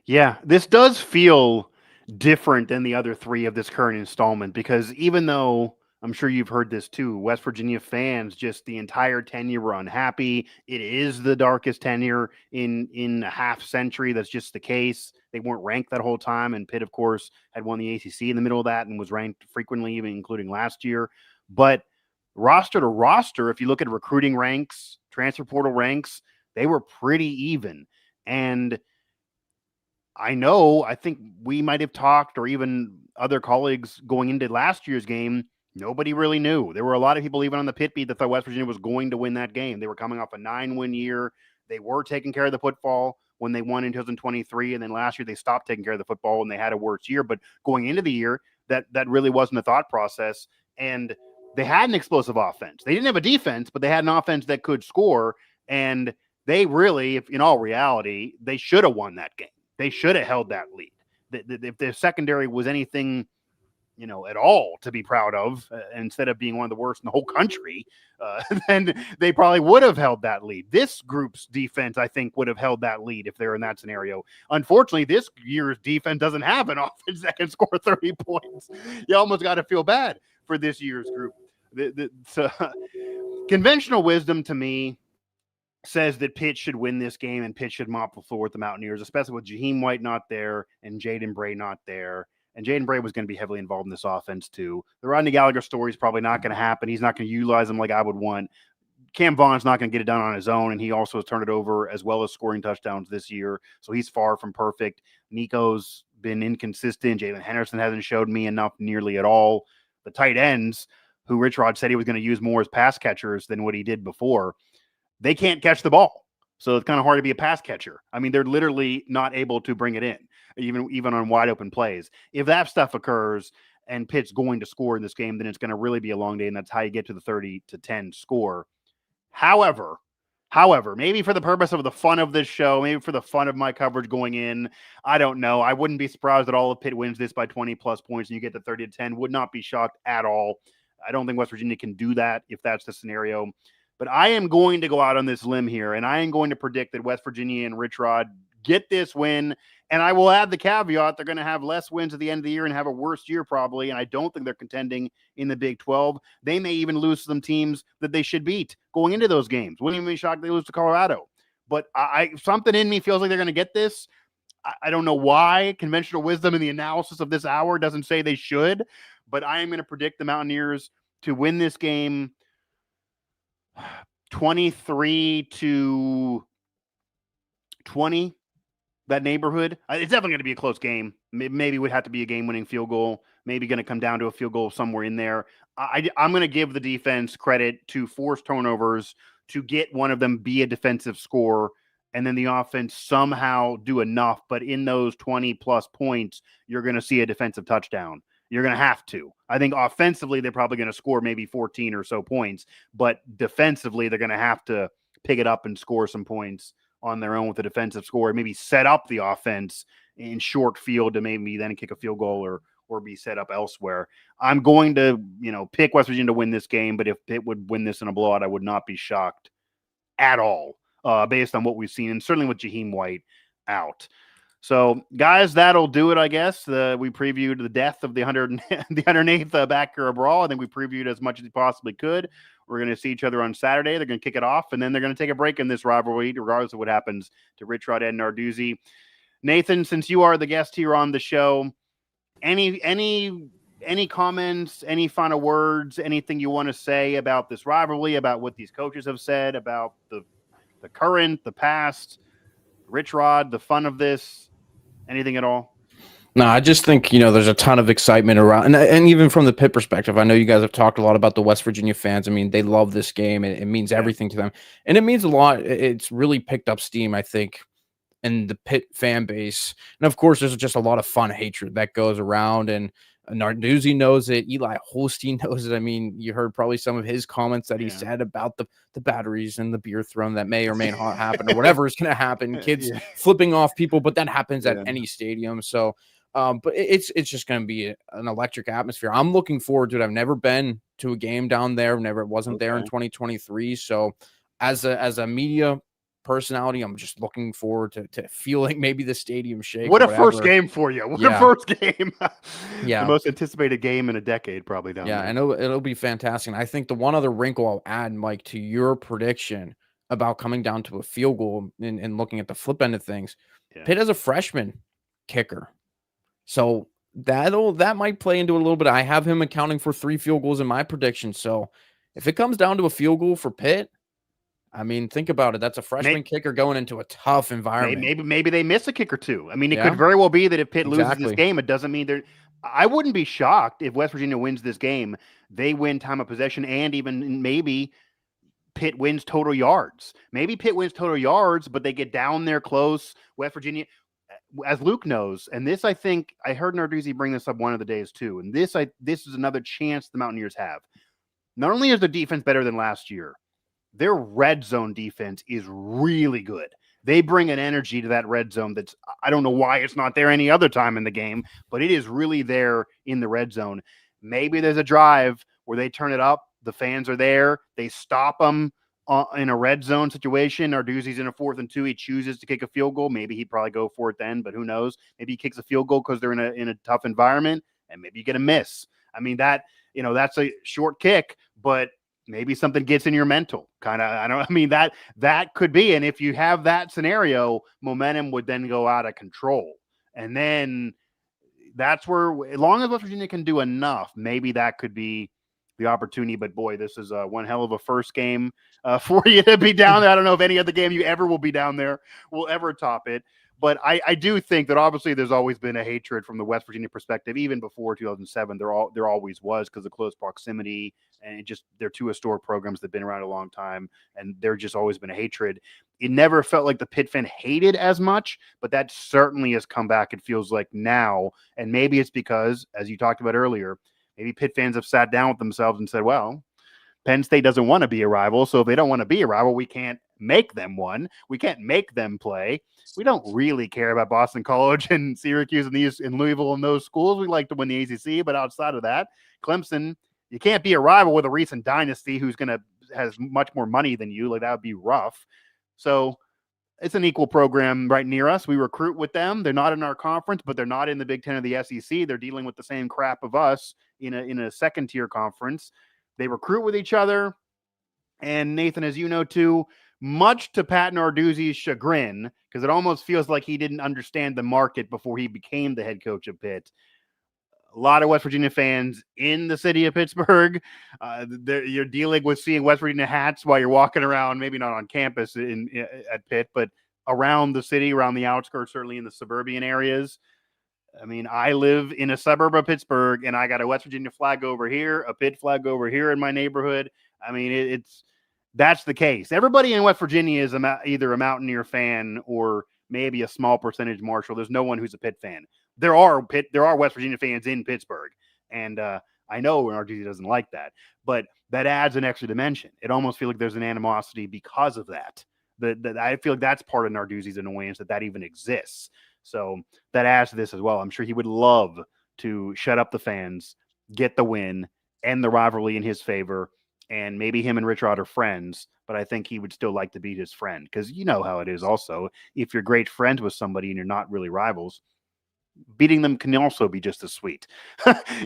Speaker 1: Yeah, this does feel different than the other 3 of this current installment, because even though I'm sure you've heard this too, West Virginia fans just the entire tenure were unhappy. It is the darkest tenure in a half century. That's just the case. They weren't ranked that whole time, and Pitt, of course, had won the ACC in the middle of that and was ranked frequently, even including last year. But roster to roster, if you look at recruiting ranks, transfer portal ranks, they were pretty even. And I think we might have talked, or even other colleagues going into last year's game, nobody really knew. There were a lot of people even on the Pitt beat that thought West Virginia was going to win that game. They were coming off a 9-win year. They were taking care of the football when they won in 2023, and then last year they stopped taking care of the football and they had a worse year. But going into the year, that really wasn't the thought process. And they had an explosive offense. They didn't have a defense, but they had an offense that could score. And they really, if in all reality, they should have won that game. They should have held that lead. If their secondary was anything, at all to be proud of, instead of being one of the worst in the whole country, then they probably would have held that lead. This group's defense, I think, would have held that lead if they're in that scenario. Unfortunately, this year's defense doesn't have an offense that can score 30 points. You almost got to feel bad for this year's group. Conventional wisdom to me says that Pitt should win this game and Pitt should mop the floor with the Mountaineers, especially with Jaheim White not there and Jaden Bray not there. And Jaden Bray was going to be heavily involved in this offense too. The Rodney Gallagher story is probably not going to happen. He's not going to utilize him like I would want. Cam Vaughn's not going to get it done on his own, and he also has turned it over as well as scoring touchdowns this year. So he's far from perfect. Nico's been inconsistent. Jalen Henderson hasn't showed me enough nearly at all. The tight ends, who Rich Rod said he was going to use more as pass catchers than what he did before, they can't catch the ball. So it's kind of hard to be a pass catcher. I mean, they're literally not able to bring it in, even on wide open plays. If that stuff occurs and Pitt's going to score in this game, then it's going to really be a long day, and that's how you get to the 30-10 score. However, maybe for the purpose of the fun of this show, maybe for the fun of my coverage going in, I don't know. I wouldn't be surprised at all if Pitt wins this by 20-plus points and you get the 30-10. Would not be shocked at all. I don't think West Virginia can do that if that's the scenario. But I am going to go out on this limb here, and I am going to predict that West Virginia and Rich Rod get this win. And I will add the caveat, they're going to have less wins at the end of the year and have a worse year probably, and I don't think they're contending in the Big 12. They may even lose to some teams that they should beat going into those games. Wouldn't even be shocked if they lose to Colorado. But something in me feels like they're going to get this. I don't know why. Conventional wisdom in the analysis of this hour doesn't say they should, but I am going to predict the Mountaineers to win this game 23-20. that neighborhood. It's definitely going to be a close game. Maybe it would have to be a game-winning field goal. Maybe going to come down to a field goal somewhere in there. I'm going to give the defense credit to force turnovers, to get one of them be a defensive score, and then the offense somehow do enough. But in those 20-plus points, you're going to see a defensive touchdown. You're going to have to. I think offensively, they're probably going to score maybe 14 or so points. But defensively, they're going to have to pick it up and score some points on their own with a defensive score, maybe set up the offense in short field to maybe then kick a field goal or be set up elsewhere. I'm going to, pick West Virginia to win this game, but if Pitt would win this in a blowout, I would not be shocked at all, based on what we've seen, and certainly with Jaheim White out. So, guys, that'll do it, I guess. We previewed the death of the 108th Backyard Brawl. I think we previewed as much as we possibly could. We're going to see each other on Saturday. They're going to kick it off, and then they're going to take a break in this rivalry, regardless of what happens to Rich Rod and Narduzzi. Nathan, since you are the guest here on the show, any comments, any final words, anything you want to say about this rivalry, about what these coaches have said, about the current, the past, Rich Rod, the fun of this, anything at all?
Speaker 2: No, I just think, there's a ton of excitement around, and even from the Pitt perspective, I know you guys have talked a lot about the West Virginia fans. I mean, they love this game. It means everything to them, and it means a lot. It's really picked up steam, I think, in the Pitt fan base. And of course, there's just a lot of fun hatred that goes around, and Narduzzi knows it. Eli Holstein knows it. I mean, you heard probably some of his comments that he said about the batteries and the beer thrown that may or may not happen, or whatever is going to happen. Kids flipping off people, but that happens at any stadium. So, but it's just going to be an electric atmosphere. I'm looking forward to it. I've never been to a game down there. Wasn't there in 2023. So, as a media personality, I'm just looking forward to feeling maybe the stadium shake.
Speaker 1: What a first game for you. What a first game.
Speaker 2: The
Speaker 1: most anticipated game in a decade probably down there.
Speaker 2: I know it'll be fantastic. And I think the one other wrinkle I'll add, Mike, to your prediction about coming down to a field goal and looking at the flip end of things, Pitt has a freshman kicker. So that might play into a little bit. I have him accounting for 3 field goals in my prediction. So if it comes down to a field goal for Pitt, I mean, think about it. That's a freshman kicker going into a tough environment.
Speaker 1: Maybe they miss a kick or two. I mean, it could very well be that if Pitt loses this game, it doesn't mean they're. I wouldn't be shocked if West Virginia wins this game. They win time of possession, and even maybe Pitt wins total yards. Maybe Pitt wins total yards, but they get down there close. West Virginia, as Luke knows, and this, I think, I heard Narduzzi bring this up one of the days too, and this is another chance the Mountaineers have. Not only is their defense better than last year, their red zone defense is really good. They bring an energy to that red zone that's, I don't know why it's not there any other time in the game, but it is really there in the red zone. Maybe there's a drive where they turn it up, the fans are there, they stop them in a red zone situation. Narduzzi's in a 4th and 2, he chooses to kick a field goal. Maybe he'd probably go for it then, but who knows? Maybe he kicks a field goal because they're in a tough environment, and maybe you get a miss. I mean, that's a short kick, but maybe something gets in your mental that could be. And if you have that scenario, momentum would then go out of control. And then that's where, as long as West Virginia can do enough, maybe that could be the opportunity. But boy, this is one hell of a first game for you to be down there. I don't know if any other game you ever will be down there will ever top it. But I do think that obviously there's always been a hatred from the West Virginia perspective, even before 2007. There always was, because of close proximity, and just they're 2 historic programs that have been around a long time, and there's just always been a hatred. It never felt like the Pitt fan hated as much, but that certainly has come back, it feels like now. And maybe it's because, as you talked about earlier, maybe Pitt fans have sat down with themselves and said, well, Penn State doesn't want to be a rival, so if they don't want to be a rival, we can't make them one. We can't make them play. We don't really care about Boston College and Syracuse and Louisville and those schools. We like to win the ACC, but outside of that, Clemson, you can't be a rival with a recent dynasty who's has much more money than you. Like, that would be rough. So it's an equal program right near us. We recruit with them. They're not in our conference, but they're not in the Big Ten of the SEC. They're dealing with the same crap of us in a second-tier conference. They recruit with each other. And Nathan, as you know too, much to Pat Narduzzi's chagrin, because it almost feels like he didn't understand the market before he became the head coach of Pitt. A lot of West Virginia fans in the city of Pittsburgh. You're dealing with seeing West Virginia hats while you're walking around, maybe not on campus at Pitt, but around the city, around the outskirts, certainly in the suburban areas. I mean, I live in a suburb of Pittsburgh, and I got a West Virginia flag over here, a Pitt flag over here in my neighborhood. I mean, that's the case. Everybody in West Virginia is either a Mountaineer fan or maybe a small percentage Marshall. There's no one who's a Pitt fan. There are West Virginia fans in Pittsburgh, and I know RGZ doesn't like that, but that adds an extra dimension. It almost feels like there's an animosity because of that. I feel like that's part of Narduzzi's annoyance that even exists. So that adds to this as well. I'm sure he would love to shut up the fans, get the win, end the rivalry in his favor, and maybe him and Rich Rod are friends, but I think he would still like to beat his friend because you know how it is also. If you're great friends with somebody and you're not really rivals, beating them can also be just as sweet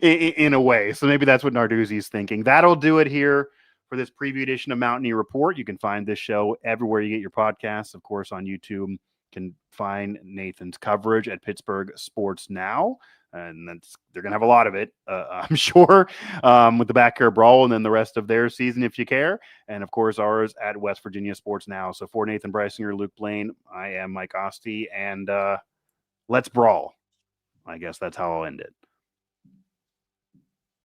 Speaker 1: in a way. So maybe that's what Narduzzi's thinking. That'll do it here for this preview edition of Mountaineer Report. You can find this show everywhere you get your podcasts, of course, on YouTube. You can find Nathan's coverage at Pittsburgh Sports Now. And they're going to have a lot of it, I'm sure, with the Backyard Brawl and then the rest of their season, if you care. And, of course, ours at West Virginia Sports Now. So for Nathan Breisinger, Luke Blain, I am Mike Asti, and let's brawl. I guess that's how I'll end it.